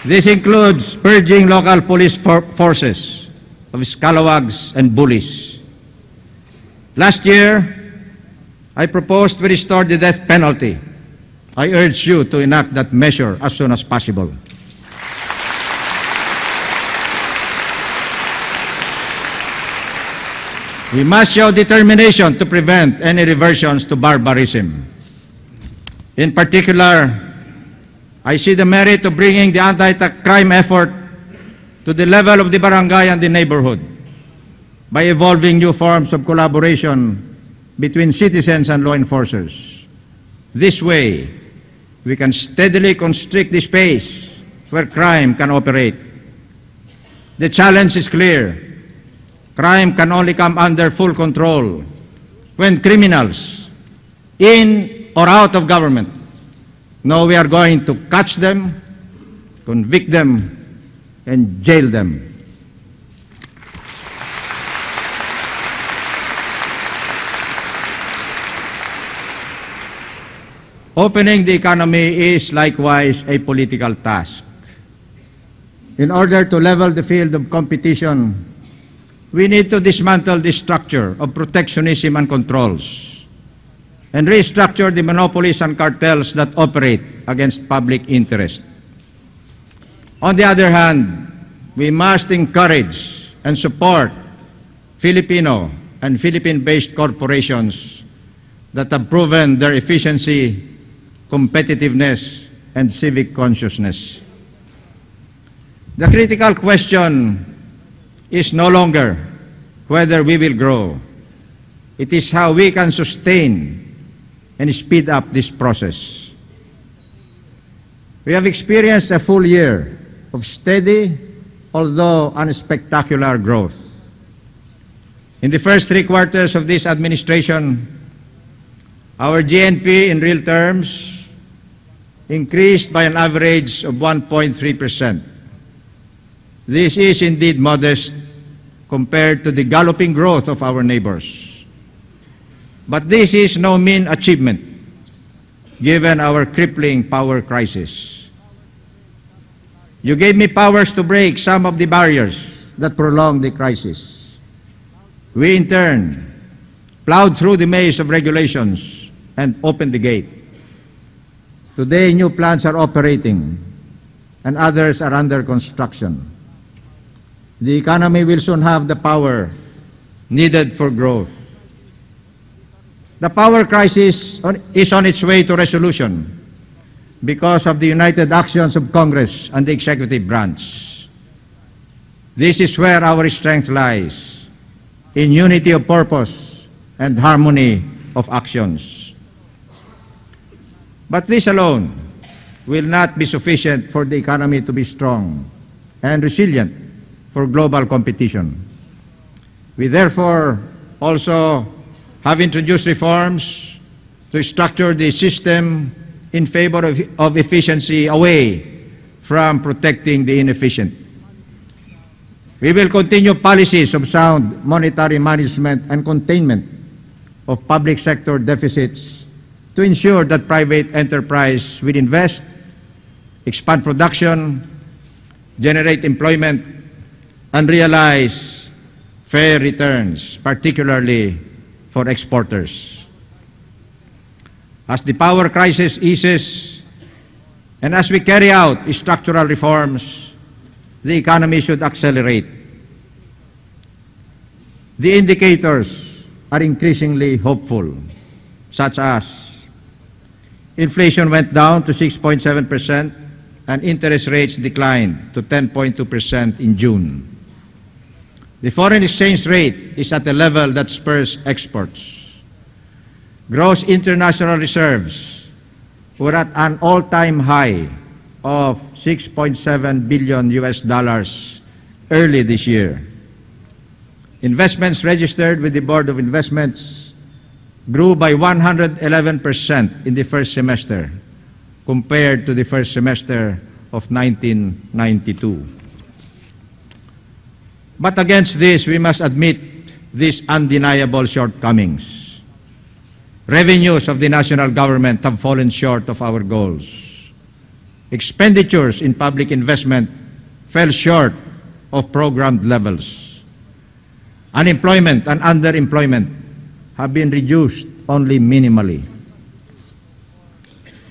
This includes purging local police forces of scalawags and bullies. Last year, I proposed to restore the death penalty. I urge you to enact that measure as soon as possible. We must show determination to prevent any reversions to barbarism. In particular, I see the merit of bringing the anti-crime effort to the level of the barangay and the neighborhood by evolving new forms of collaboration between citizens and law enforcers. This way, we can steadily constrict the space where crime can operate. The challenge is clear. Crime can only come under full control when criminals, in or out of government, know we are going to catch them, convict them, and jail them. Opening the economy is likewise a political task. In order to level the field of competition, we need to dismantle the structure of protectionism and controls and restructure the monopolies and cartels that operate against public interest. On the other hand, we must encourage and support Filipino and Philippine-based corporations that have proven their efficiency, competitiveness, and civic consciousness. The critical question is no longer whether we will grow. It is how we can sustain and speed up this process. We have experienced a full year of steady, although unspectacular growth. In the first 3 quarters of this administration, our GNP in real terms increased by an average of 1.3%. This is indeed modest compared to the galloping growth of our neighbors. But this is no mean achievement, given our crippling power crisis. You gave me powers to break some of the barriers that prolong the crisis. We, in turn, plowed through the maze of regulations and opened the gate. Today, new plants are operating, and others are under construction. The economy will soon have the power needed for growth. The power crisis is on its way to resolution because of the united actions of Congress and the executive branch. This is where our strength lies, in unity of purpose and harmony of actions. But this alone will not be sufficient for the economy to be strong and resilient for global competition. We therefore also have introduced reforms to structure the system in favor of efficiency away from protecting the inefficient. We will continue policies of sound monetary management and containment of public sector deficits to ensure that private enterprise will invest, expand production, generate employment, and realize fair returns, particularly for exporters. As the power crisis eases, and as we carry out structural reforms, the economy should accelerate. The indicators are increasingly hopeful, such as inflation went down to 6.7% and interest rates declined to 10.2% in June. The foreign exchange rate is at a level that spurs exports. Gross international reserves were at an all-time high of $6.7 billion early this year. Investments registered with the Board of Investments grew by 111% in the first semester compared to the first semester of 1992. But against this, we must admit these undeniable shortcomings. Revenues of the national government have fallen short of our goals. Expenditures in public investment fell short of programmed levels. Unemployment and underemployment have been reduced only minimally.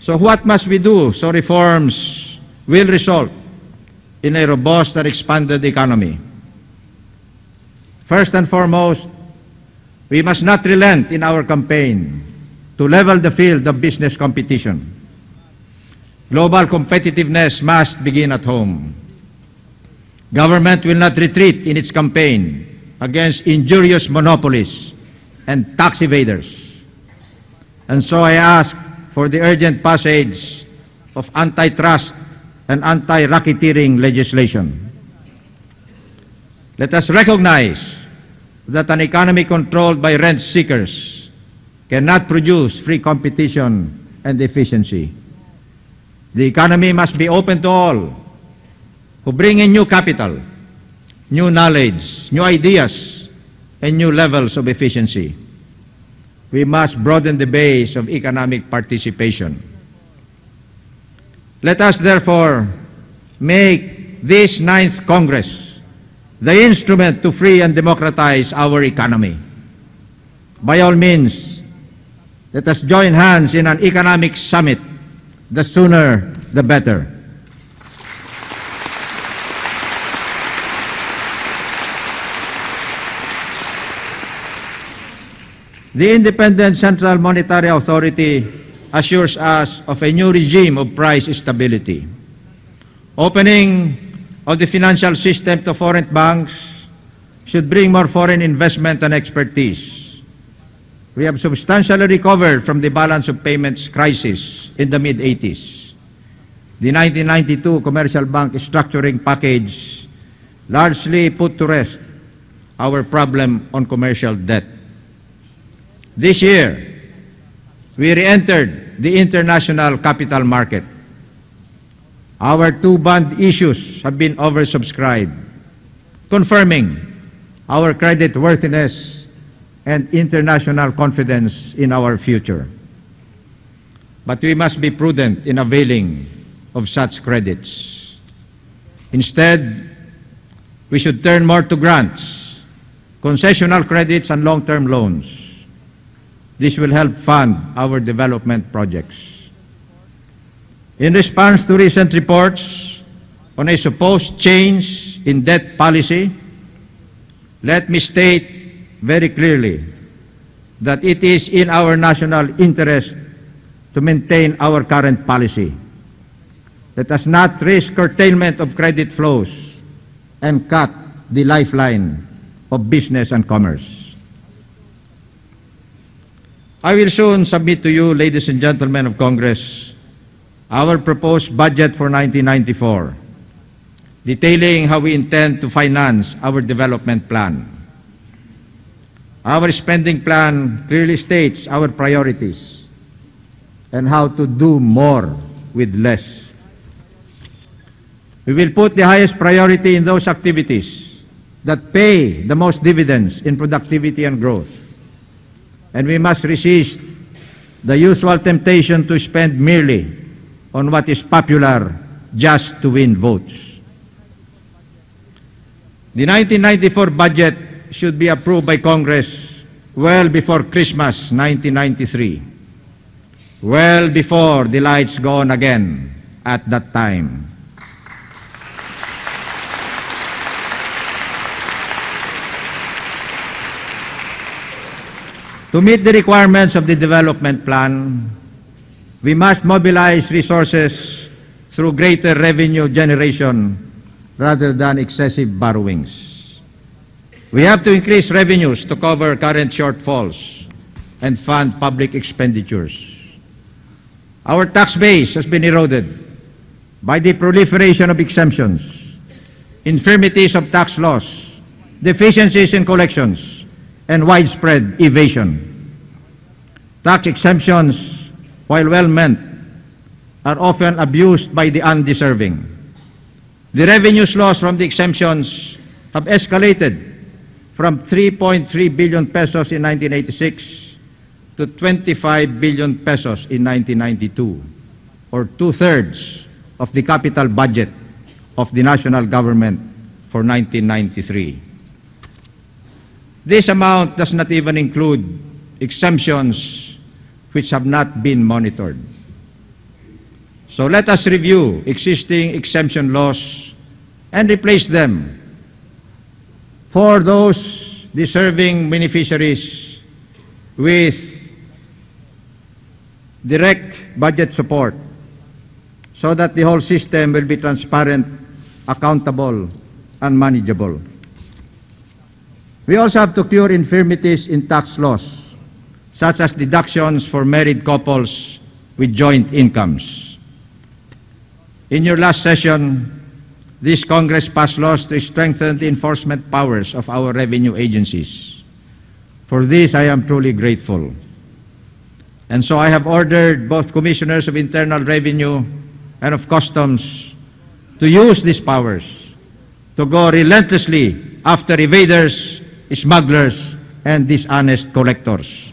So what must we do so reforms will result in a robust and expanded economy? First and foremost, we must not relent in our campaign to level the field of business competition. Global competitiveness must begin at home. Government will not retreat in its campaign against injurious monopolies and tax evaders. And so I ask for the urgent passage of antitrust and anti-racketeering legislation. Let us recognize that an economy controlled by rent seekers cannot produce free competition and efficiency. The economy must be open to all who bring in new capital, new knowledge, new ideas, and new levels of efficiency. We must broaden the base of economic participation. Let us therefore make this 9th Congress the instrument to free and democratize our economy. By all means, let us join hands in an economic summit. The sooner, the better. The independent Central Monetary Authority assures us of a new regime of price stability. Opening of the financial system to foreign banks should bring more foreign investment and expertise. We have substantially recovered from the balance of payments crisis in the mid-80s. The 1992 commercial bank structuring package largely put to rest our problem on commercial debt. This year, we re-entered the international capital market. Our 2 bond issues have been oversubscribed, confirming our credit worthiness and international confidence in our future. But we must be prudent in availing of such credits. Instead, we should turn more to grants, concessional credits, and long-term loans. This will help fund our development projects. In response to recent reports on a supposed change in debt policy, let me state very clearly that it is in our national interest to maintain our current policy. Let us not risk curtailment of credit flows and cut the lifeline of business and commerce. I will soon submit to you, ladies and gentlemen of Congress, our proposed budget for 1994, detailing how we intend to finance our development plan. Our spending plan clearly states our priorities and how to do more with less. We will put the highest priority in those activities that pay the most dividends in productivity and growth. And we must resist the usual temptation to spend merely on what is popular just to win votes. The 1994 budget should be approved by Congress well before Christmas 1993, well before the lights go on again at that time. To meet the requirements of the development plan, we must mobilize resources through greater revenue generation rather than excessive borrowings. We have to increase revenues to cover current shortfalls and fund public expenditures. Our tax base has been eroded by the proliferation of exemptions, infirmities of tax laws, deficiencies in collections, and widespread evasion. Tax exemptions, while well-meant, are often abused by the undeserving. The revenues lost from the exemptions have escalated from 3.3 billion pesos in 1986 to 25 billion pesos in 1992, or two-thirds of the capital budget of the national government for 1993. This amount does not even include exemptions which have not been monitored. So let us review existing exemption laws and replace them for those deserving beneficiaries with direct budget support so that the whole system will be transparent, accountable, and manageable. We also have to cure infirmities in tax laws, such as deductions for married couples with joint incomes. In your last session, this Congress passed laws to strengthen the enforcement powers of our revenue agencies. For this, I am truly grateful. And so I have ordered both Commissioners of Internal Revenue and of Customs to use these powers to go relentlessly after evaders, smugglers, and dishonest collectors.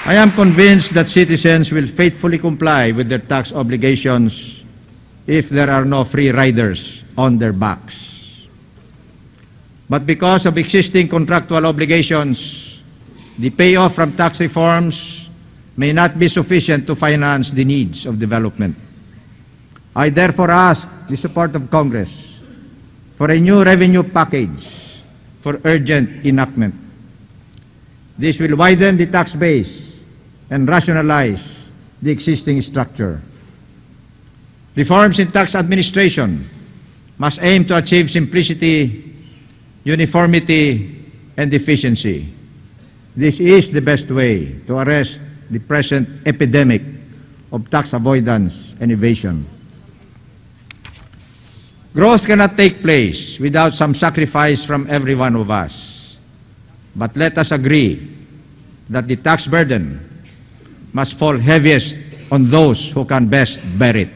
I am convinced that citizens will faithfully comply with their tax obligations if there are no free riders on their backs. But because of existing contractual obligations, the payoff from tax reforms may not be sufficient to finance the needs of development. I therefore ask the support of Congress for a new revenue package for urgent enactment. This will widen the tax base and rationalize the existing structure. Reforms in tax administration must aim to achieve simplicity, uniformity, and efficiency. This is the best way to arrest the present epidemic of tax avoidance and evasion. Growth cannot take place without some sacrifice from every one of us. But let us agree that the tax burden must fall heaviest on those who can best bear it.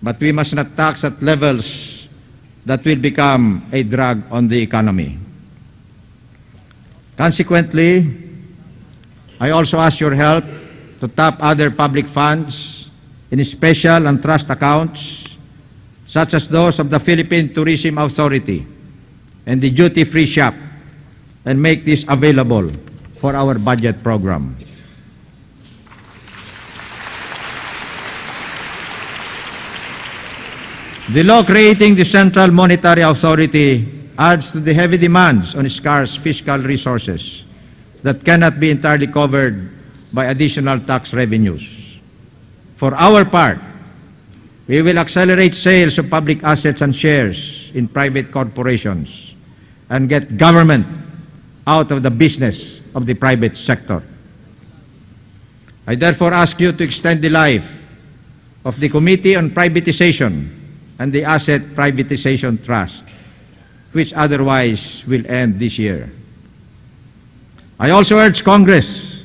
But we must not tax at levels that will become a drag on the economy. Consequently, I also ask your help to tap other public funds in special and trust accounts, such as those of the Philippine Tourism Authority and the duty-free shop, and make this available for our budget program. The law creating the Central Monetary Authority adds to the heavy demands on scarce fiscal resources that cannot be entirely covered by additional tax revenues. For our part, we will accelerate sales of public assets and shares in private corporations and get government out of the business of the private sector. I therefore ask you to extend the life of the Committee on Privatization and the Asset Privatization Trust, which otherwise will end this year. I also urge Congress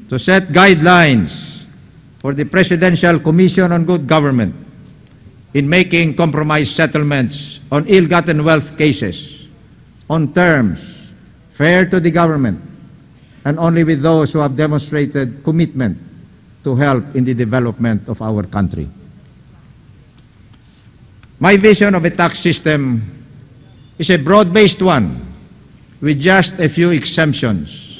to set guidelines for the Presidential Commission on Good Government in making compromise settlements on ill-gotten wealth cases on terms fair to the government and only with those who have demonstrated commitment to help in the development of our country. My vision of a tax system is a broad-based one with just a few exemptions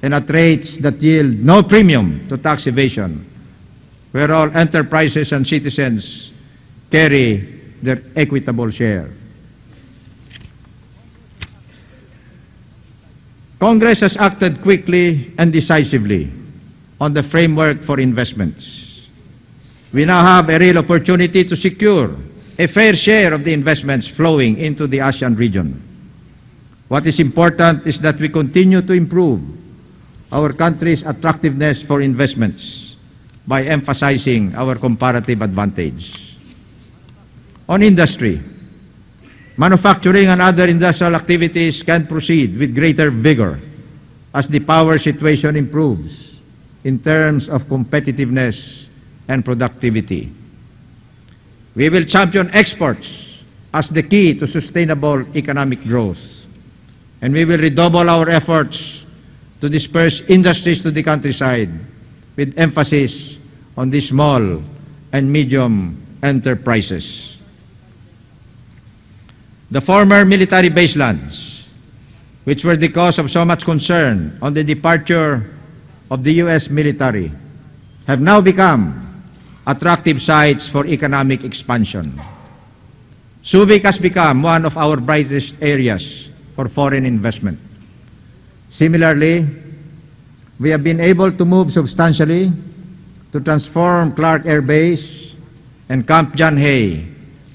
and at rates that yield no premium to tax evasion, where all enterprises and citizens carry their equitable share. Congress has acted quickly and decisively on the framework for investments. We now have a real opportunity to secure a fair share of the investments flowing into the ASEAN region. What is important is that we continue to improve our country's attractiveness for investments by emphasizing our comparative advantage. On industry, manufacturing and other industrial activities can proceed with greater vigor as the power situation improves in terms of competitiveness and productivity. We will champion exports as the key to sustainable economic growth, and we will redouble our efforts to disperse industries to the countryside with emphasis on the small and medium enterprises. The former military baselands, which were the cause of so much concern on the departure of the U.S. military, have now become attractive sites for economic expansion. Subic has become one of our brightest areas for foreign investment. Similarly, we have been able to move substantially to transform Clark Air Base and Camp John Hay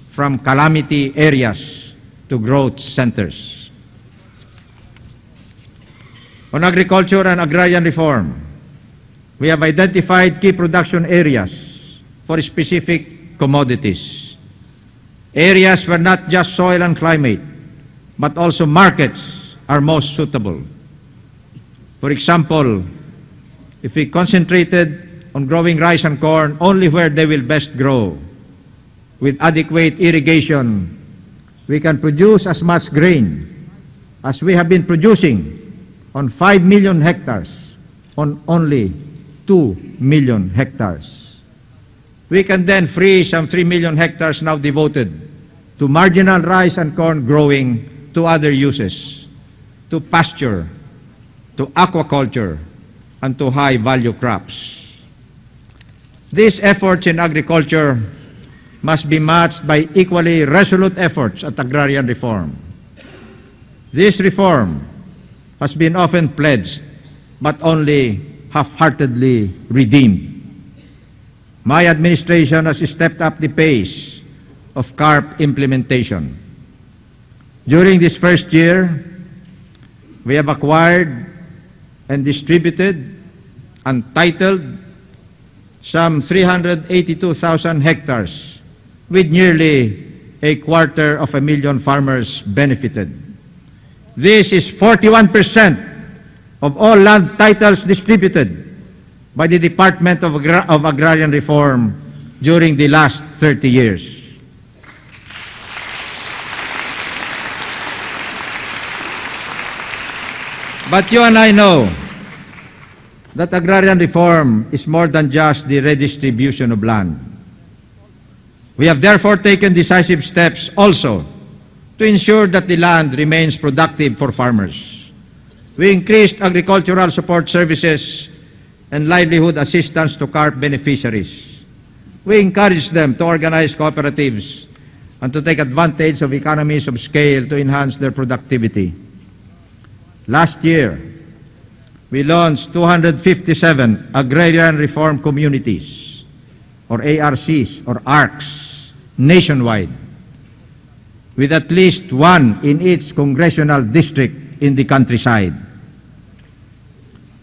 from calamity areas to growth centers. On agriculture and agrarian reform, we have identified key production areas for specific commodities. Areas where not just soil and climate, but also markets are most suitable. For example, if we concentrated on growing rice and corn only where they will best grow, with adequate irrigation, we can produce as much grain as we have been producing on 5 million hectares on only 2 million hectares. We can then free some 3 million hectares now devoted to marginal rice and corn growing to other uses, to pasture, to aquaculture, and to high-value crops. These efforts in agriculture must be matched by equally resolute efforts at agrarian reform. This reform has been often pledged, but only half-heartedly redeemed. My administration has stepped up the pace of CARP implementation. During this first year, we have acquired and distributed and titled some 382,000 hectares, with nearly 250,000 farmers benefited. This is 41% of all land titles distributed by the Department of Agrarian Reform during the last 30 years. But you and I know that agrarian reform is more than just the redistribution of land. We have therefore taken decisive steps also to ensure that the land remains productive for farmers. We increased agricultural support services and livelihood assistance to CARP beneficiaries. We encouraged them to organize cooperatives and to take advantage of economies of scale to enhance their productivity. Last year, we launched 257 agrarian reform communities, or ARCs, or ARCs, nationwide, with at least one in each congressional district in the countryside,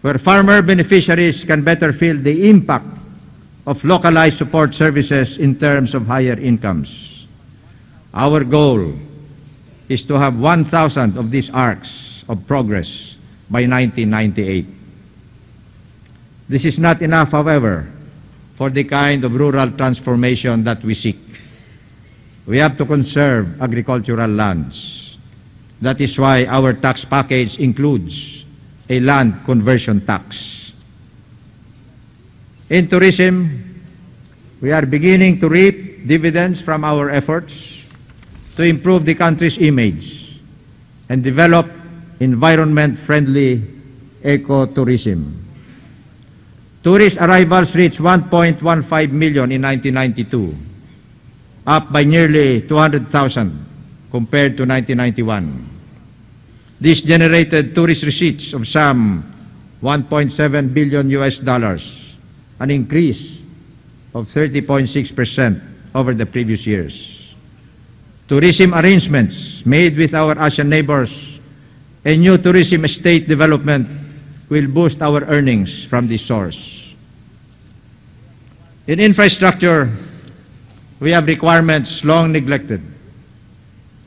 where farmer beneficiaries can better feel the impact of localized support services in terms of higher incomes. Our goal is to have 1,000 of these ARCs of progress by 1998. This is not enough, however, for the kind of rural transformation that we seek. We have to conserve agricultural lands. That is why our tax package includes a land conversion tax. In tourism, we are beginning to reap dividends from our efforts to improve the country's image and develop environment-friendly ecotourism. Tourist arrivals reached 1.15 million in 1992, up by nearly 200,000 compared to 1991. This generated tourist receipts of some $1.7 billion, an increase of 30.6% over the previous years. Tourism arrangements made with our Asian neighbors and new tourism estate development will boost our earnings from this source. In infrastructure, we have requirements long neglected.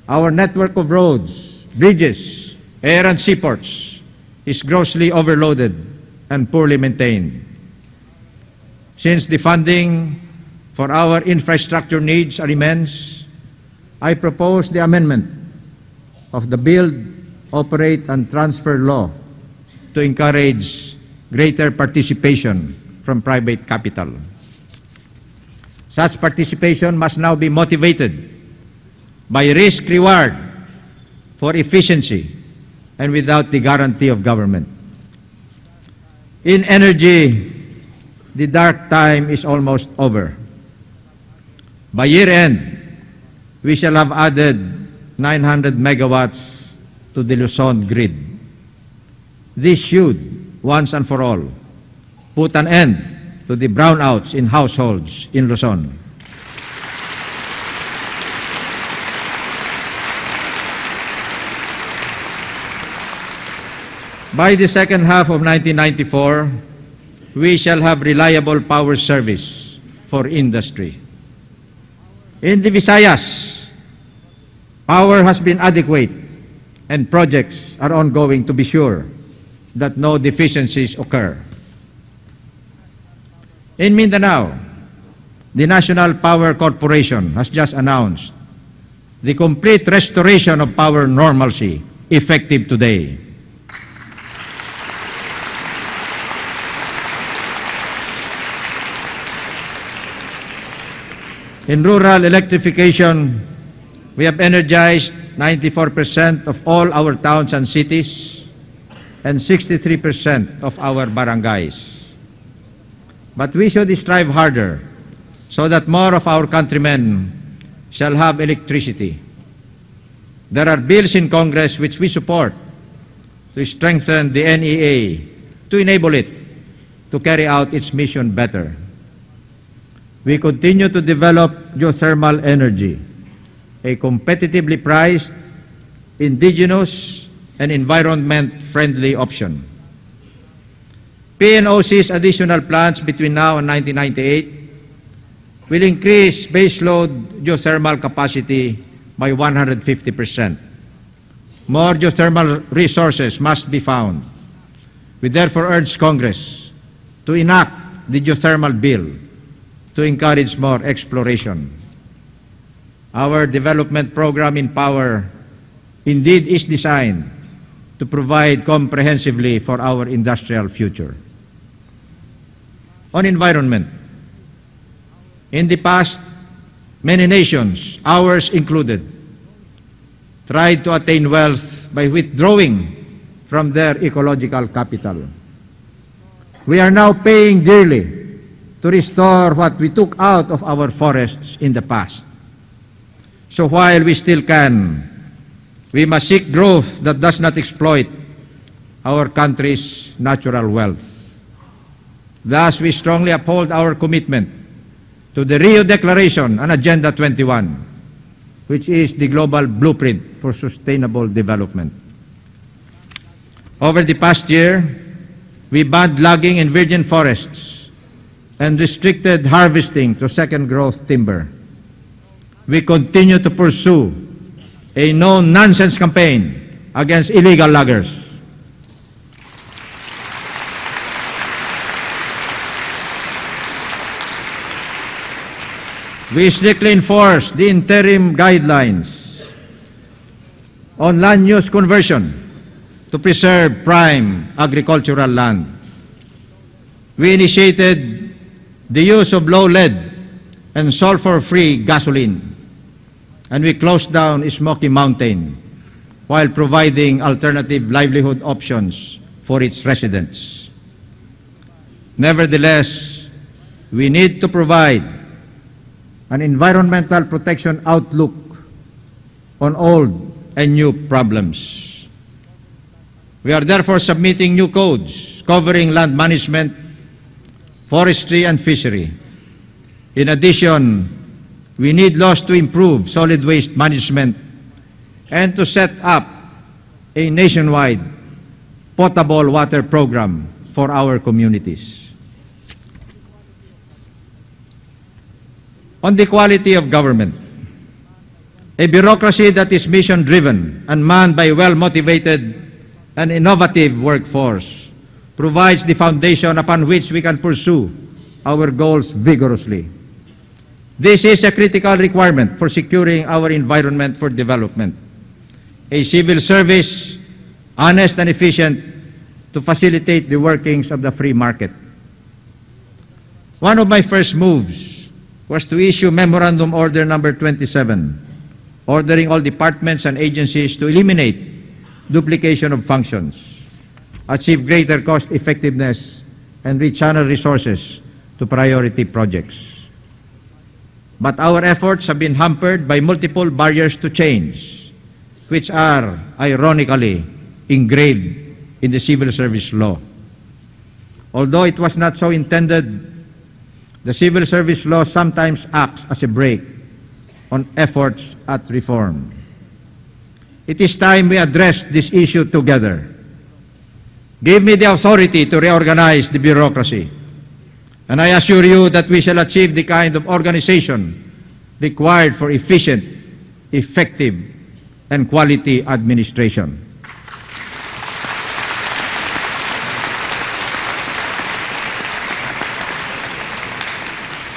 Our network of roads, bridges, air and seaports is grossly overloaded and poorly maintained. Since the funding for our infrastructure needs are immense, I propose the amendment of the Build, Operate and Transfer Law to encourage greater participation from private capital. Such participation must now be motivated by risk-reward for efficiency and without the guarantee of government. In energy, the dark time is almost over. By year-end, we shall have added 900 megawatts to the Luzon grid. This should, once and for all, put an end to the brownouts in households in Luzon. By the second half of 1994, we shall have reliable power service for industry. In the Visayas, power has been adequate and projects are ongoing to be sure that no deficiencies occur. In Mindanao, the National Power Corporation has just announced the complete restoration of power normalcy effective today. In rural electrification, we have energized 94% of all our towns and cities and 63% of our barangays. But we should strive harder so that more of our countrymen shall have electricity. There are bills in Congress which we support to strengthen the NEA to enable it to carry out its mission better. We continue to develop geothermal energy, a competitively priced, indigenous, and environment-friendly option. PNOC's additional plants between now and 1998 will increase baseload geothermal capacity by 150%. More geothermal resources must be found. We therefore urge Congress to enact the geothermal bill to encourage more exploration. Our development program in power indeed is designed to provide comprehensively for our industrial future. On environment, in the past, many nations, ours included, tried to attain wealth by withdrawing from their ecological capital. We are now paying dearly to restore what we took out of our forests in the past. So while we still can, we must seek growth that does not exploit our country's natural wealth. Thus, we strongly uphold our commitment to the Rio Declaration and Agenda 21, which is the global blueprint for sustainable development. Over the past year, we banned logging in virgin forests and restricted harvesting to second growth timber. We continue to pursue a no-nonsense campaign against illegal loggers. We strictly enforce the interim guidelines on land use conversion to preserve prime agricultural land. We initiated the use of low lead and sulfur-free gasoline. And we closed down Smoky Mountain while providing alternative livelihood options for its residents. Nevertheless, we need to provide an environmental protection outlook on old and new problems. We are therefore submitting new codes covering land management, forestry, and fishery. In addition, we need laws to improve solid waste management and to set up a nationwide potable water program for our communities. On the quality of government, a bureaucracy that is mission-driven and manned by well-motivated and innovative workforce provides the foundation upon which we can pursue our goals vigorously. This is a critical requirement for securing our environment for development. A civil service, honest and efficient, to facilitate the workings of the free market. One of my first moves was to issue Memorandum Order Number 27, ordering all departments and agencies to eliminate duplication of functions, achieve greater cost effectiveness, and rechannel resources to priority projects. But our efforts have been hampered by multiple barriers to change, which are, ironically, engraved in the civil service law. Although it was not so intended, the civil service law sometimes acts as a brake on efforts at reform. It is time we address this issue together. Give me the authority to reorganize the bureaucracy, and I assure you that we shall achieve the kind of organization required for efficient, effective, and quality administration.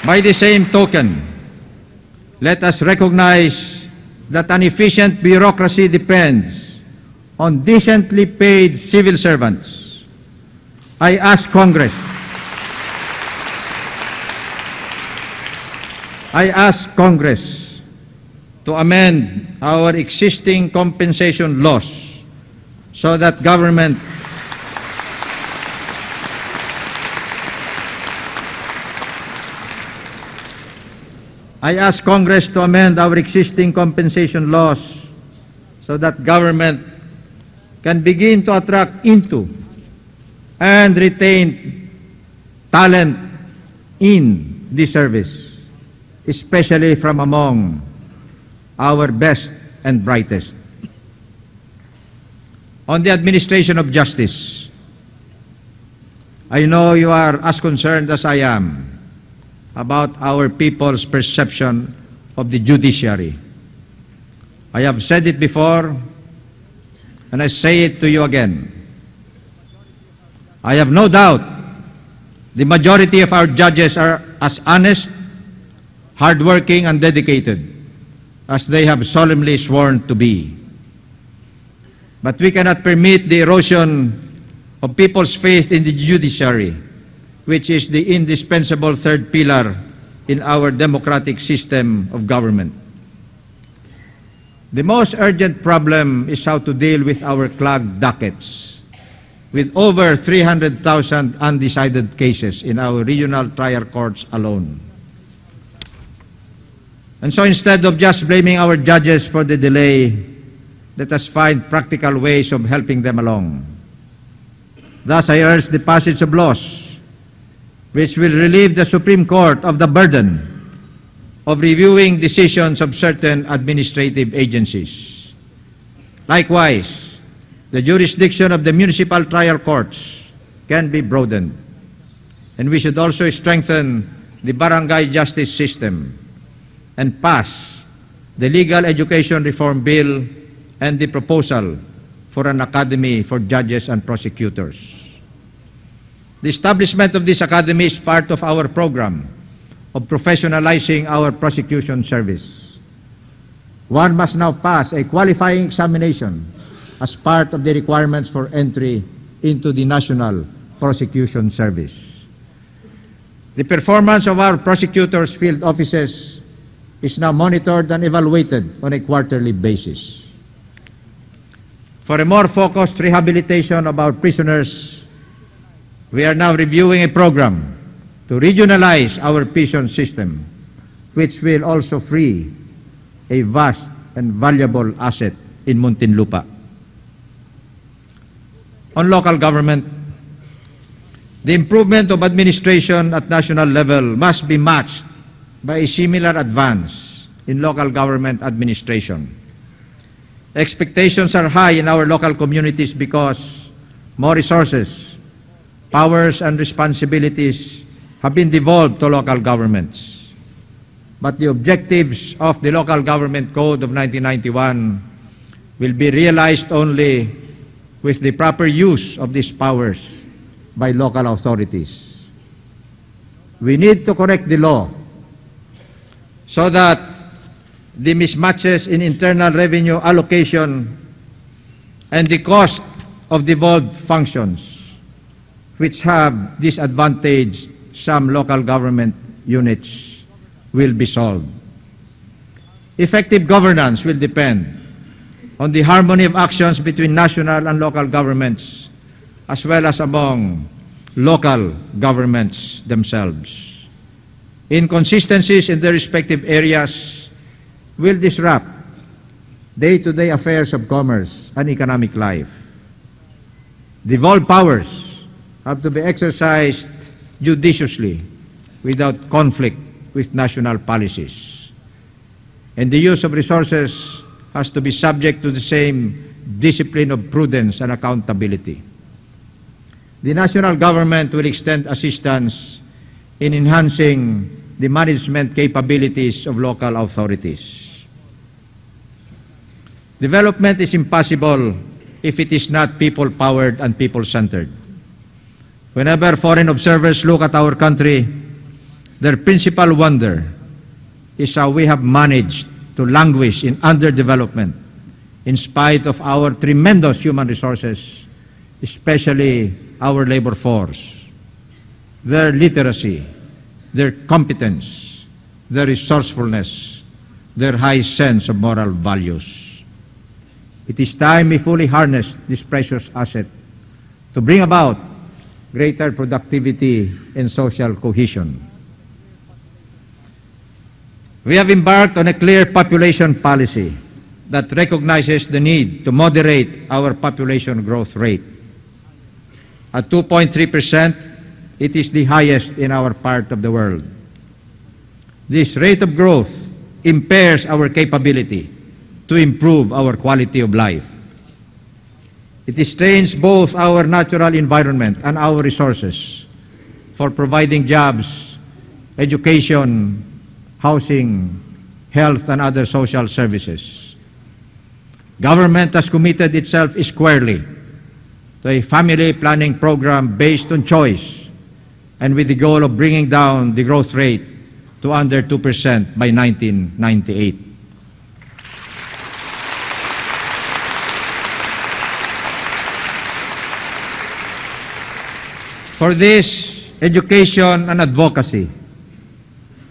By the same token, let us recognize that an efficient bureaucracy depends on decently paid civil servants. I ask Congress to amend our existing compensation laws so that government can begin to attract into and retain talent in the service, especially from among our best and brightest. On the administration of justice, I know you are as concerned as I am about our people's perception of the judiciary. I have said it before, and I say it to you again. I have no doubt the majority of our judges are as honest, hardworking, and dedicated as they have solemnly sworn to be. But we cannot permit the erosion of people's faith in the judiciary, which is the indispensable third pillar in our democratic system of government. The most urgent problem is how to deal with our clogged dockets, with over 300,000 undecided cases in our regional trial courts alone. And so instead of just blaming our judges for the delay, let us find practical ways of helping them along. Thus, I urge the passage of laws which will relieve the Supreme Court of the burden of reviewing decisions of certain administrative agencies. Likewise, the jurisdiction of the municipal trial courts can be broadened, and we should also strengthen the barangay justice system and pass the Legal Education Reform Bill and the proposal for an academy for judges and prosecutors. The establishment of this academy is part of our program of professionalizing our prosecution service. One must now pass a qualifying examination as part of the requirements for entry into the National Prosecution Service. The performance of our prosecutors' field offices is now monitored and evaluated on a quarterly basis. For a more focused rehabilitation of our prisoners, we are now reviewing a program to regionalize our prison system, which will also free a vast and valuable asset in Muntinlupa. On local government, the improvement of administration at national level must be matched by a similar advance in local government administration. Expectations are high in our local communities because more resources, powers, and responsibilities have been devolved to local governments. But the objectives of the Local Government Code of 1991 will be realized only with the proper use of these powers by local authorities. We need to correct the law so that the mismatches in internal revenue allocation and the cost of devolved functions, which have disadvantaged some local government units, will be solved. Effective governance will depend on the harmony of actions between national and local governments, as well as among local governments themselves. Inconsistencies in their respective areas will disrupt day-to-day affairs of commerce and economic life. Devolved powers have to be exercised judiciously without conflict with national policies. And the use of resources has to be subject to the same discipline of prudence and accountability. The national government will extend assistance in enhancing the management capabilities of local authorities. Development is impossible if it is not people-powered and people-centered. Whenever foreign observers look at our country, their principal wonder is how we have managed to languish in underdevelopment in spite of our tremendous human resources, especially our labor force, their literacy, their competence, their resourcefulness, their high sense of moral values. It is time we fully harness this precious asset to bring about greater productivity and social cohesion. We have embarked on a clear population policy that recognizes the need to moderate our population growth rate. At 2.3%, it is the highest in our part of the world. This rate of growth impairs our capability to improve our quality of life. It strains both our natural environment and our resources for providing jobs, education, housing, health, and other social services. Government has committed itself squarely to a family planning program based on choice and with the goal of bringing down the growth rate to under 2% by 1998. For this, education and advocacy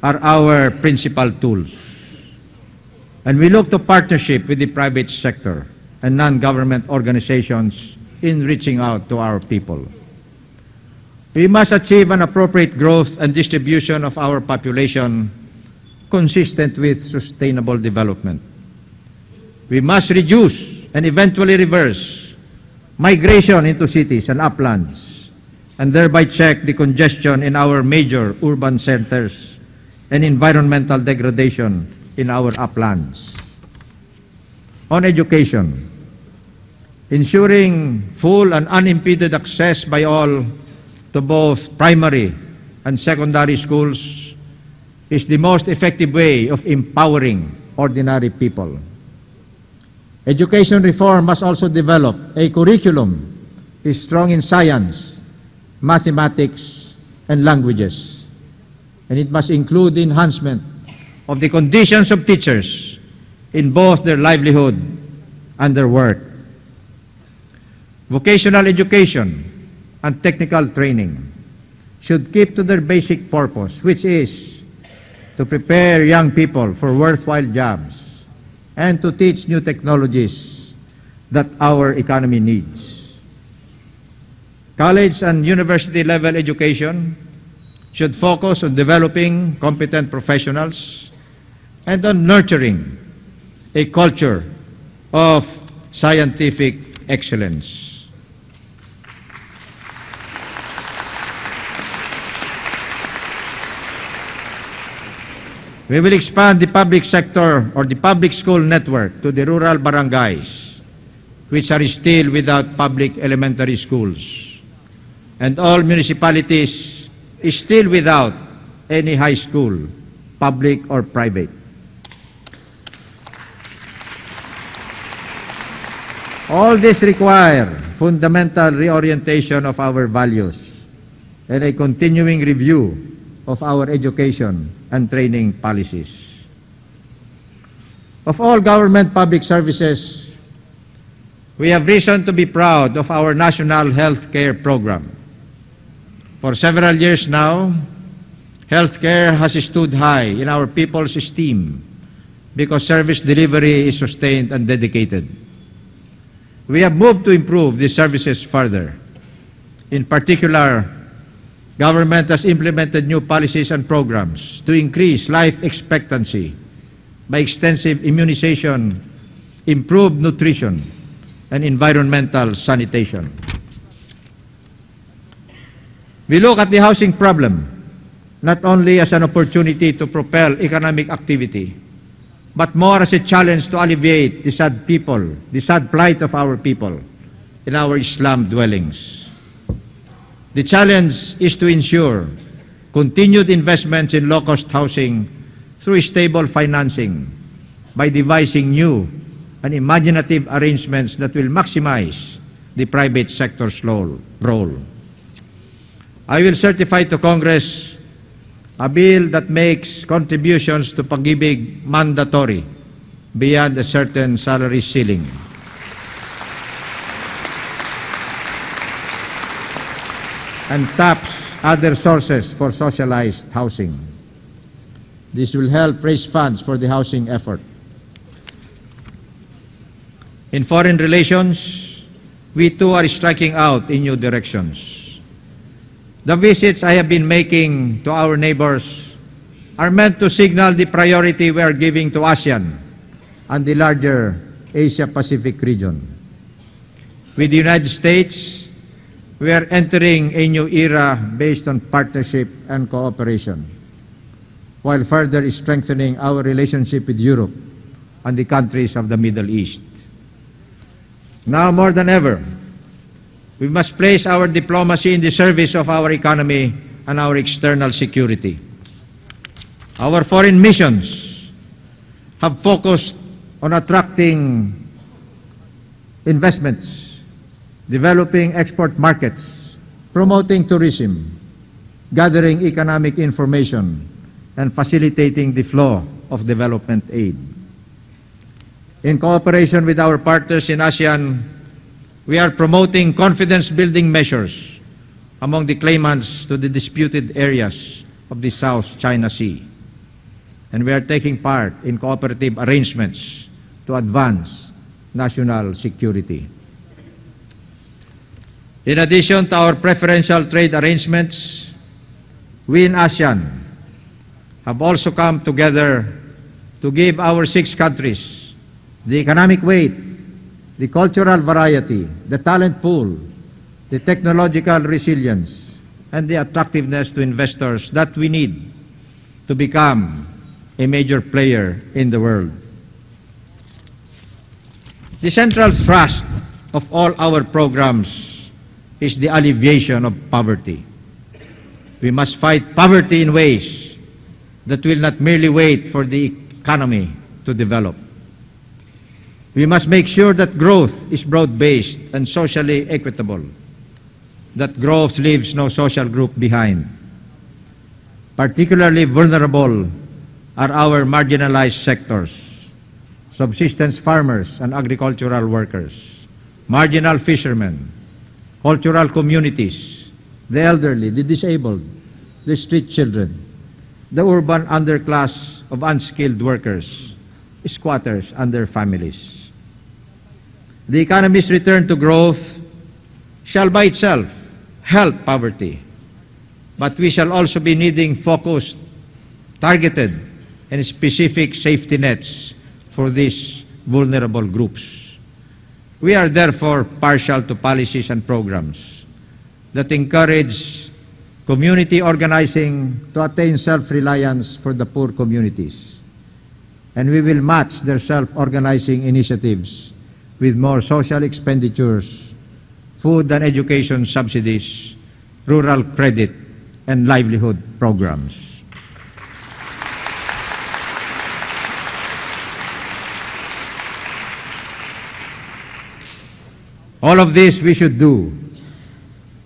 are our principal tools. And we look to partnership with the private sector and non-government organizations in reaching out to our people. We must achieve an appropriate growth and distribution of our population consistent with sustainable development. We must reduce and eventually reverse migration into cities and uplands, and thereby check the congestion in our major urban centers and environmental degradation in our uplands. On education, ensuring full and unimpeded access by all to both primary and secondary schools is the most effective way of empowering ordinary people. Education reform must also develop a curriculum strong in science, mathematics, and languages. And it must include the enhancement of the conditions of teachers in both their livelihood and their work. Vocational education and technical training, should keep to their basic purpose, which is to prepare young people for worthwhile jobs and to teach new technologies that our economy needs. College and university level education should focus on developing competent professionals and on nurturing a culture of scientific excellence. We will expand the public sector or the public school network to the rural barangays, which are still without public elementary schools, and all municipalities is still without any high school, public or private. All this require fundamental reorientation of our values and a continuing review of our education and training policies. Of all government public services, we have reason to be proud of our national health care program. For several years now, health care has stood high in our people's esteem because service delivery is sustained and dedicated. We have moved to improve these services further. In particular, government has implemented new policies and programs to increase life expectancy by extensive immunization, improved nutrition, and environmental sanitation. We look at the housing problem not only as an opportunity to propel economic activity, but more as a challenge to alleviate the sad plight of our people in our slum dwellings. The challenge is to ensure continued investments in low-cost housing through stable financing by devising new and imaginative arrangements that will maximize the private sector's role. I will certify to Congress a bill that makes contributions to pag-ibig mandatory beyond a certain salary ceiling. And taps other sources for socialized housing. This will help raise funds for the housing effort. In foreign relations, we too are striking out in new directions. The visits I have been making to our neighbors are meant to signal the priority we are giving to ASEAN and the larger Asia-Pacific region. With the United States, we are entering a new era based on partnership and cooperation, while further strengthening our relationship with Europe and the countries of the Middle East. Now more than ever, we must place our diplomacy in the service of our economy and our external security. Our foreign missions have focused on attracting investments, developing export markets, promoting tourism, gathering economic information, and facilitating the flow of development aid. In cooperation with our partners in ASEAN, we are promoting confidence-building measures among the claimants to the disputed areas of the South China Sea. And we are taking part in cooperative arrangements to advance national security. In addition to our preferential trade arrangements, we in ASEAN have also come together to give our 6 countries the economic weight, the cultural variety, the talent pool, the technological resilience, and the attractiveness to investors that we need to become a major player in the world. The central thrust of all our programs is the alleviation of poverty. We must fight poverty in ways that will not merely wait for the economy to develop. We must make sure that growth is broad-based and socially equitable, that growth leaves no social group behind. Particularly vulnerable are our marginalized sectors, subsistence farmers and agricultural workers, marginal fishermen, cultural communities, the elderly, the disabled, the street children, the urban underclass of unskilled workers, squatters and their families. The economy's return to growth shall by itself help poverty, but we shall also be needing focused, targeted, and specific safety nets for these vulnerable groups. We are therefore partial to policies and programs that encourage community organizing to attain self-reliance for the poor communities. And we will match their self-organizing initiatives with more social expenditures, food and education subsidies, rural credit, and livelihood programs. All of this we should do.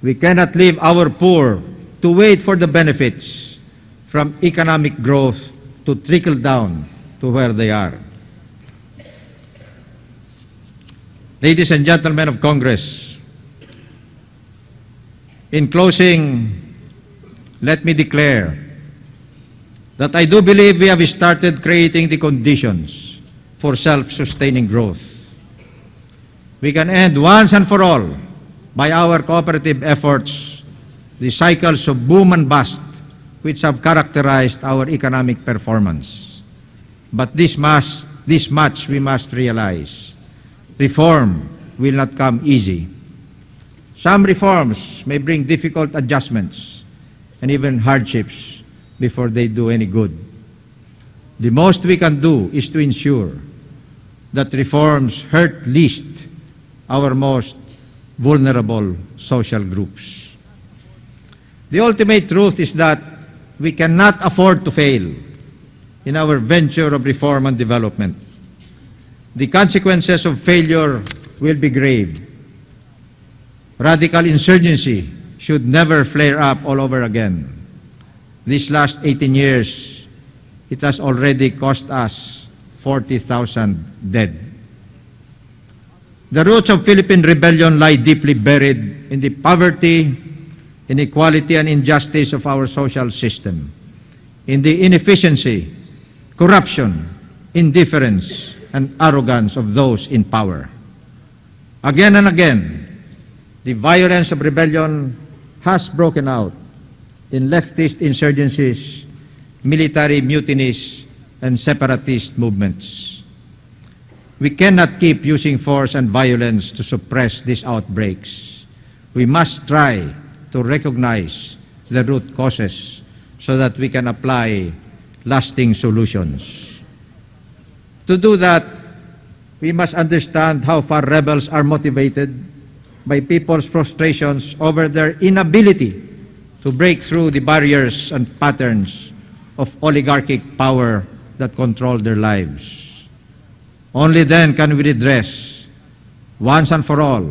We cannot leave our poor to wait for the benefits from economic growth to trickle down to where they are. Ladies and gentlemen of Congress, in closing, let me declare that I do believe we have started creating the conditions for self-sustaining growth. We can end once and for all, by our cooperative efforts, the cycles of boom and bust which have characterized our economic performance. But this much we must realize. Reform will not come easy. Some reforms may bring difficult adjustments and even hardships before they do any good. The most we can do is to ensure that reforms hurt least our most vulnerable social groups. The ultimate truth is that we cannot afford to fail in our venture of reform and development. The consequences of failure will be grave. Radical insurgency should never flare up all over again. These last 18 years, it has already cost us 40,000 dead. The roots of Philippine rebellion lie deeply buried in the poverty, inequality, and injustice of our social system, in the inefficiency, corruption, indifference, and arrogance of those in power. Again and again, the violence of rebellion has broken out in leftist insurgencies, military mutinies, and separatist movements. We cannot keep using force and violence to suppress these outbreaks. We must try to recognize the root causes so that we can apply lasting solutions. To do that, we must understand how far rebels are motivated by people's frustrations over their inability to break through the barriers and patterns of oligarchic power that control their lives. Only then can we redress, once and for all,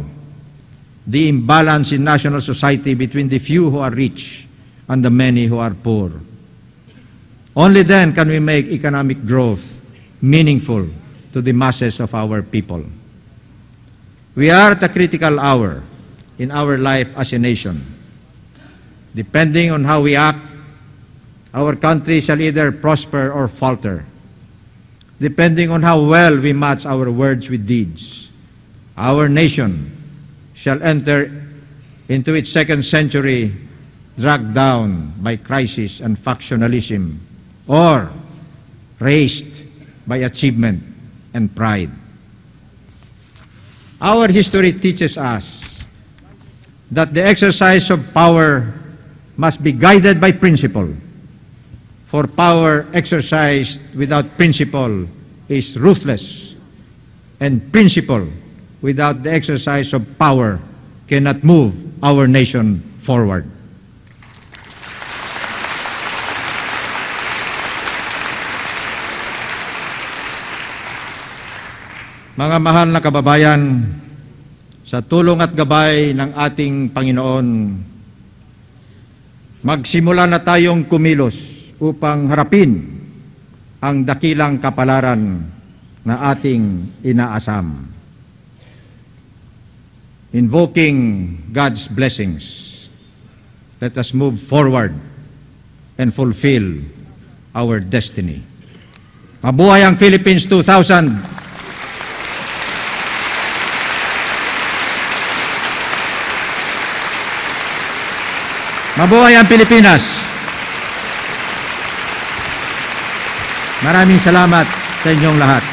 the imbalance in national society between the few who are rich and the many who are poor. Only then can we make economic growth meaningful to the masses of our people. We are at a critical hour in our life as a nation. Depending on how we act, our country shall either prosper or falter. Depending on how well we match our words with deeds, our nation shall enter into its second century dragged down by crisis and factionalism, or raised by achievement and pride. Our history teaches us that the exercise of power must be guided by principle. For power exercised without principle is ruthless, and principle without the exercise of power cannot move our nation forward. Mga mahal na kababayan, sa tulong at gabay ng ating Panginoon, magsimula na tayong kumilos upang harapin ang dakilang kapalaran na ating inaasam. Invoking God's blessings, let us move forward and fulfill our destiny. Mabuhay ang Philippines 2000! Mabuhay ang Pilipinas! Maraming salamat sa inyong lahat.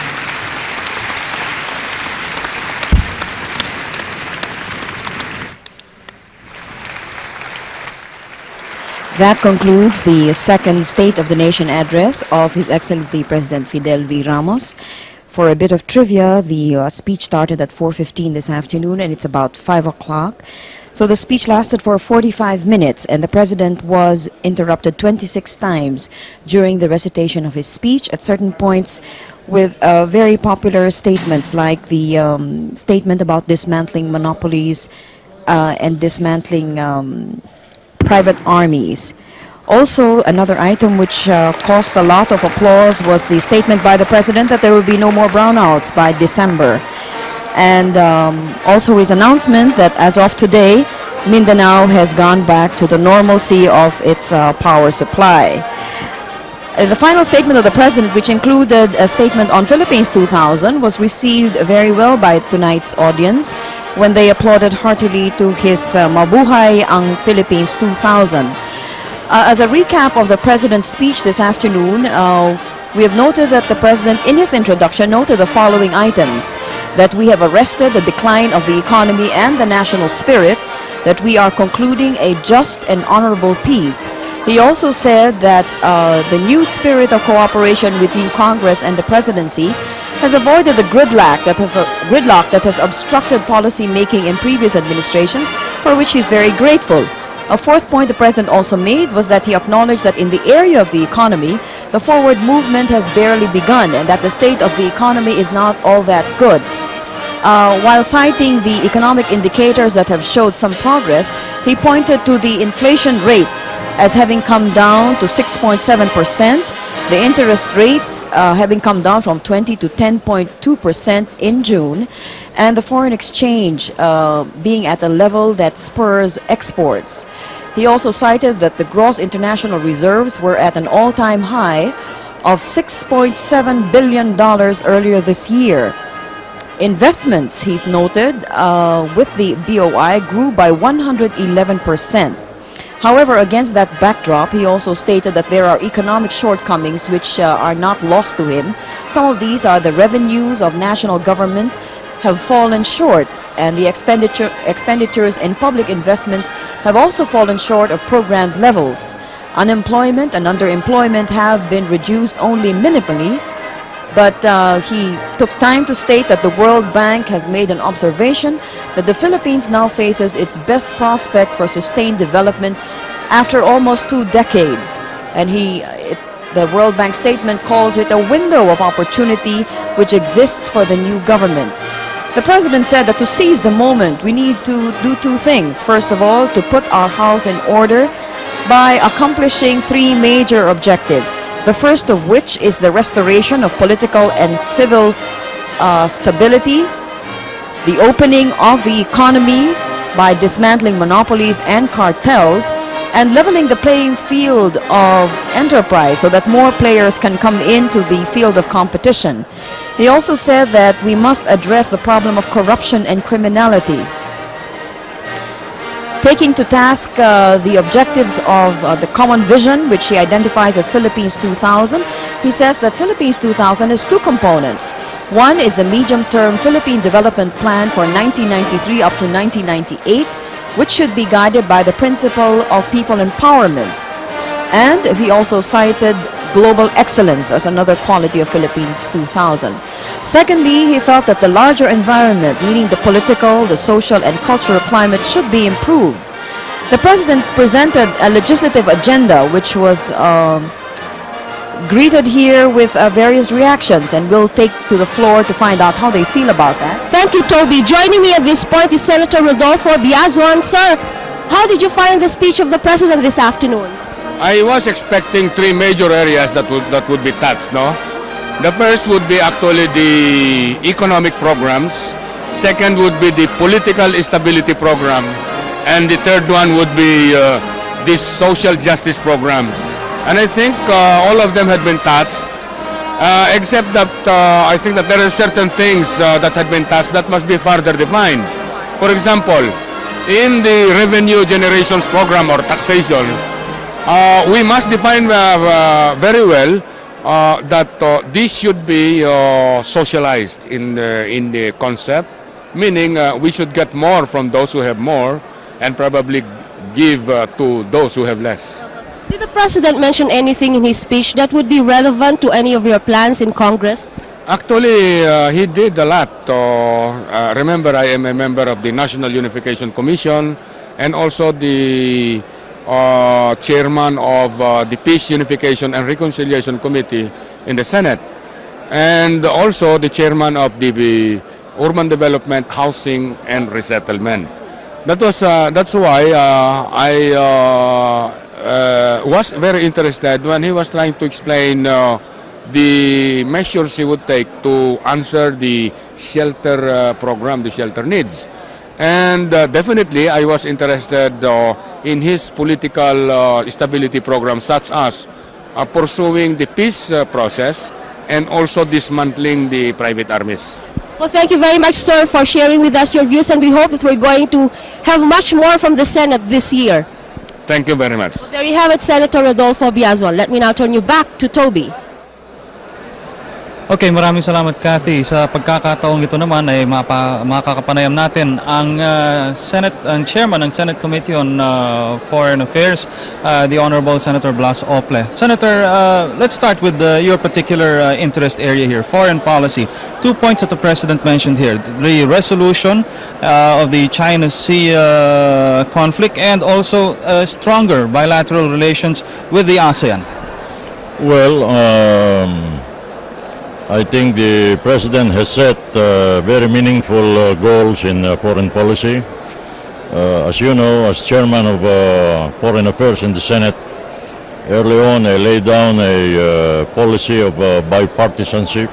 That concludes the second State of the Nation address of His Excellency President Fidel V. Ramos. For a bit of trivia, the speech started at 4:15 this afternoon and it's about 5 o'clock. So the speech lasted for 45 minutes and the President was interrupted 26 times during the recitation of his speech at certain points with very popular statements like the statement about dismantling monopolies and dismantling private armies. Also, another item which caused a lot of applause was the statement by the President that there will be no more brownouts by December. And also his announcement that as of today, Mindanao has gone back to the normalcy of its power supply. The final statement of the President, which included a statement on Philippines 2000, was received very well by tonight's audience when they applauded heartily to his Mabuhay ang Philippines 2000. As a recap of the President's speech this afternoon, we have noted that the President, in his introduction, noted the following items: that we have arrested the decline of the economy and the national spirit, that we are concluding a just and honorable peace. He also said that the new spirit of cooperation between Congress and the Presidency has avoided the gridlock that has obstructed policy making in previous administrations, for which he's very grateful. A fourth point the President also made was that he acknowledged that in the area of the economy, the forward movement has barely begun and that the state of the economy is not all that good. While citing the economic indicators that have showed some progress, he pointed to the inflation rate as having come down to 6.7%, the interest rates having come down from 20 to 10.2% in June, and the foreign exchange being at a level that spurs exports. He also cited that the gross international reserves were at an all-time high of $6.7 billion earlier this year. Investments, he noted, with the BOI grew by 111%. However, against that backdrop, he also stated that there are economic shortcomings which are not lost to him. Some of these are the revenues of national government have fallen short, and the expenditures in public investments have also fallen short of programmed levels. Unemployment and underemployment have been reduced only minimally, but he took time to state that the World Bank has made an observation that the Philippines now faces its best prospect for sustained development after almost 2 decades. And the World Bank statement calls it a window of opportunity which exists for the new government. The President said that to seize the moment, we need to do 2 things. First of all, to put our house in order by accomplishing 3 major objectives. The first of which is the restoration of political and civil stability, the opening of the economy by dismantling monopolies and cartels, and leveling the playing field of enterprise so that more players can come into the field of competition. He also said that we must address the problem of corruption and criminality. Taking to task the objectives of the common vision, which he identifies as Philippines 2000, he says that Philippines 2000 has 2 components. One is the Medium-Term Philippine Development Plan for 1993 up to 1998, which should be guided by the principle of people empowerment. And he also cited global excellence as another quality of Philippines 2000. Secondly, he felt that the larger environment, meaning the political, the social, and cultural climate, should be improved. The President presented a legislative agenda which was greeted here with various reactions, and we'll take to the floor to find out how they feel about that. Thank you, Toby. Joining me at this point is Senator Rodolfo Biazuan. Sir, how did you find the speech of the President this afternoon? I was expecting 3 major areas that would be touched, no? The first would be actually the economic programs. Second would be the political stability program. And the third one would be these social justice programs. And I think all of them had been touched, except that I think that there are certain things that had been touched that must be further defined. For example, in the revenue generations program or taxation, we must define very well that this should be socialized in the concept, meaning we should get more from those who have more and probably give to those who have less. Did the President mention anything in his speech that would be relevant to any of your plans in Congress? Actually, he did a lot. Remember, I am a member of the National Unification Commission and also the chairman of the Peace, Unification and Reconciliation Committee in the Senate, and also the chairman of the Urban Development, Housing and Resettlement. That's why I was very interested when he was trying to explain the measures he would take to answer the shelter program, the shelter needs. And definitely I was interested in his political stability program, such as pursuing the peace process and also dismantling the private armies. Well, thank you very much, sir, for sharing with us your views, and we hope that we're going to have much more from the Senate this year. Thank you very much. There you have it, Senator Rodolfo Biazon. Let me now turn you back to Toby. Okay, maraming salamat, Kathy. Sa pagkakataong ito naman ay makakapanayam natin ang Chairman ng Senate Committee on Foreign Affairs, the Honorable Senator Blas Ople. Senator, let's start with your particular interest area here, foreign policy. 2 points that the President mentioned here, the resolution of the China Sea conflict and also stronger bilateral relations with the ASEAN. Well, I think the President has set very meaningful goals in foreign policy. As you know, as Chairman of Foreign Affairs in the Senate, early on I laid down a policy of bipartisanship,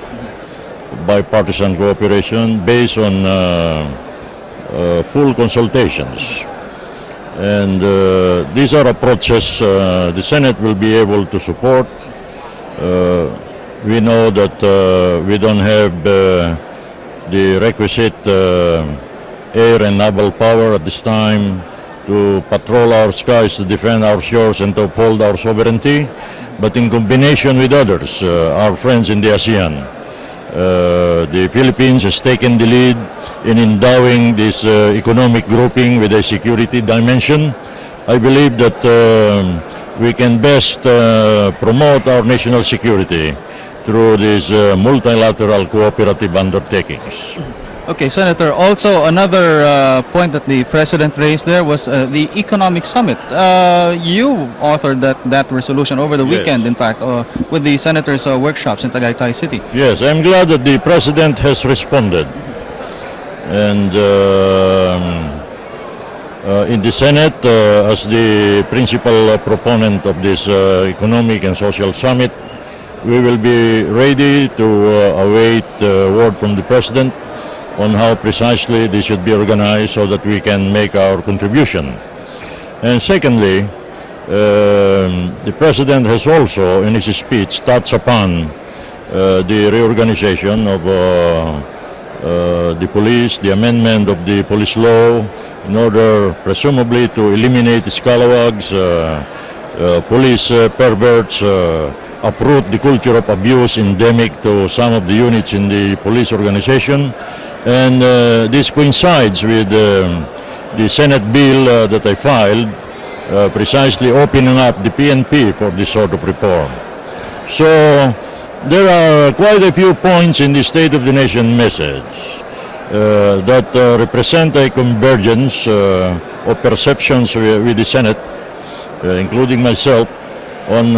bipartisan cooperation based on full consultations. And these are approaches the Senate will be able to support. We know that we don't have the requisite air and naval power at this time to patrol our skies, to defend our shores and to uphold our sovereignty. But in combination with others, our friends in the ASEAN, the Philippines has taken the lead in endowing this economic grouping with a security dimension. I believe that we can best promote our national security through these multilateral cooperative undertakings. Okay, Senator, also another point that the President raised there was the economic summit. You authored that resolution over the weekend, in fact, with the Senators' workshops in Tagaytay City. Yes, I'm glad that the President has responded. And in the Senate, as the principal proponent of this economic and social summit, we will be ready to await word from the President on how precisely this should be organized so that we can make our contribution. And secondly, the President has also in his speech touched upon the reorganization of the police, the amendment of the police law in order presumably to eliminate scalawags, police perverts, uproot the culture of abuse endemic to some of the units in the police organization. And this coincides with the Senate bill that I filed, precisely opening up the PNP for this sort of reform. So there are quite a few points in the State of the Nation message that represent a convergence of perceptions with the Senate, including myself, on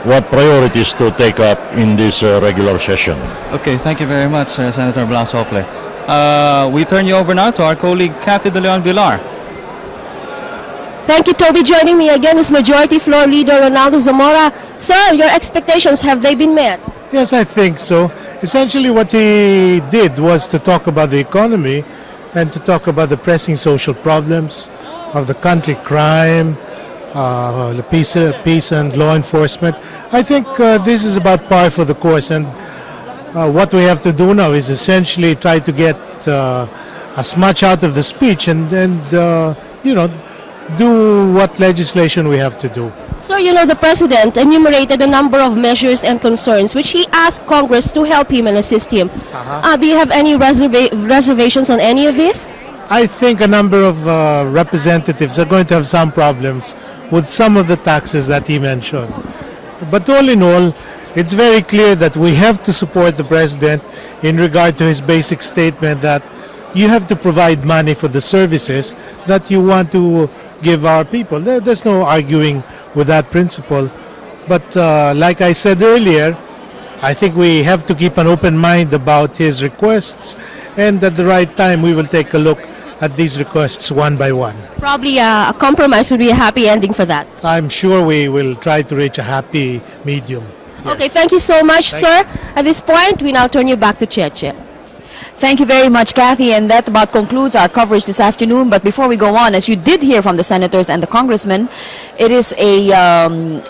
what priorities to take up in this regular session. Okay, thank you very much, Senator Blas Ople. We turn you over now to our colleague Cathy De Leon Villar. Thank you, Toby. Joining me again is Majority Floor Leader Ronaldo Zamora. Sir, your expectations, have they been met? Yes, I think so. Essentially what he did was to talk about the economy and to talk about the pressing social problems of the country, crime, peace and law enforcement. I think this is about par for the course, and what we have to do now is essentially try to get as much out of the speech and you know, do what legislation we have to do. Sir, you know, the President enumerated a number of measures and concerns which he asked Congress to help him and assist him. Do you have any reservations on any of this? I think a number of representatives are going to have some problems with some of the taxes that he mentioned. But all in all, it's very clear that we have to support the President in regard to his basic statement that you have to provide money for the services that you want to give our people. There's no arguing with that principle. But like I said earlier, I think we have to keep an open mind about his requests, and at the right time we will take a look at these requests one by one. Probably a compromise would be a happy ending for that. I'm sure we will try to reach a happy medium. Yes. Okay, thank you so much, sir. At this point, we now turn you back to Cheche. Thank you very much, Kathy, and that about concludes our coverage this afternoon. But before we go on, as you did hear from the senators and the congressmen, it is a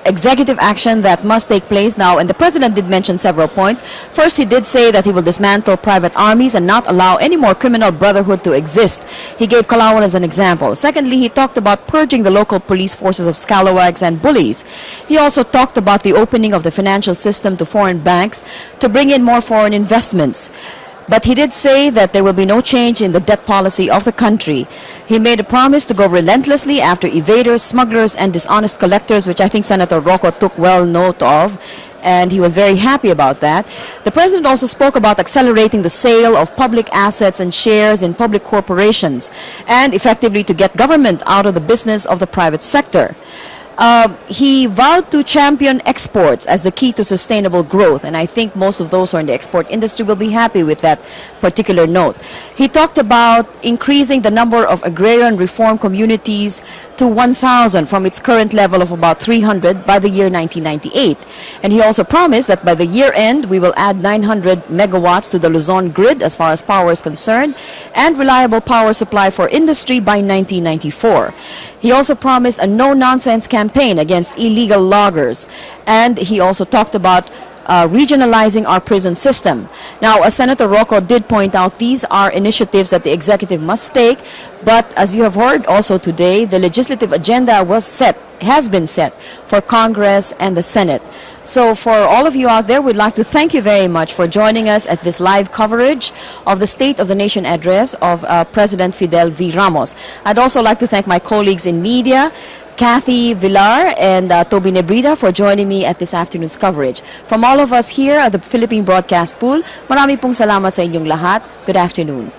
executive action that must take place now, and the President did mention several points. First, he did say that he will dismantle private armies and not allow any more criminal brotherhood to exist. He gave Calauan as an example. Secondly, he talked about purging the local police forces of scalawags and bullies. He also talked about the opening of the financial system to foreign banks to bring in more foreign investments. But he did say that there will be no change in the debt policy of the country. He made a promise to go relentlessly after evaders, smugglers, and dishonest collectors, which I think Senator Rocco took well note of, and he was very happy about that. The President also spoke about accelerating the sale of public assets and shares in public corporations, and effectively to get government out of the business of the private sector. He vowed to champion exports as the key to sustainable growth, and I think most of those who are in the export industry will be happy with that particular note. He talked about increasing the number of agrarian reform communities to 1,000 from its current level of about 300 by the year 1998. And he also promised that by the year end, we will add 900 megawatts to the Luzon grid as far as power is concerned, and reliable power supply for industry by 1994. He also promised a no-nonsense campaign against illegal loggers, and he also talked about regionalizing our prison system. Now, as Senator Rocco did point out, these are initiatives that the executive must take, but as you have heard also today, the legislative agenda has been set for Congress and the Senate. So for all of you out there, we'd like to thank you very much for joining us at this live coverage of the State of the Nation address of President Fidel V. Ramos. I'd also like to thank my colleagues in media, Kathy Villar and Toby Nebrida, for joining me at this afternoon's coverage. From all of us here at the Philippine Broadcast Pool, marami pong salamat sa inyong lahat. Good afternoon.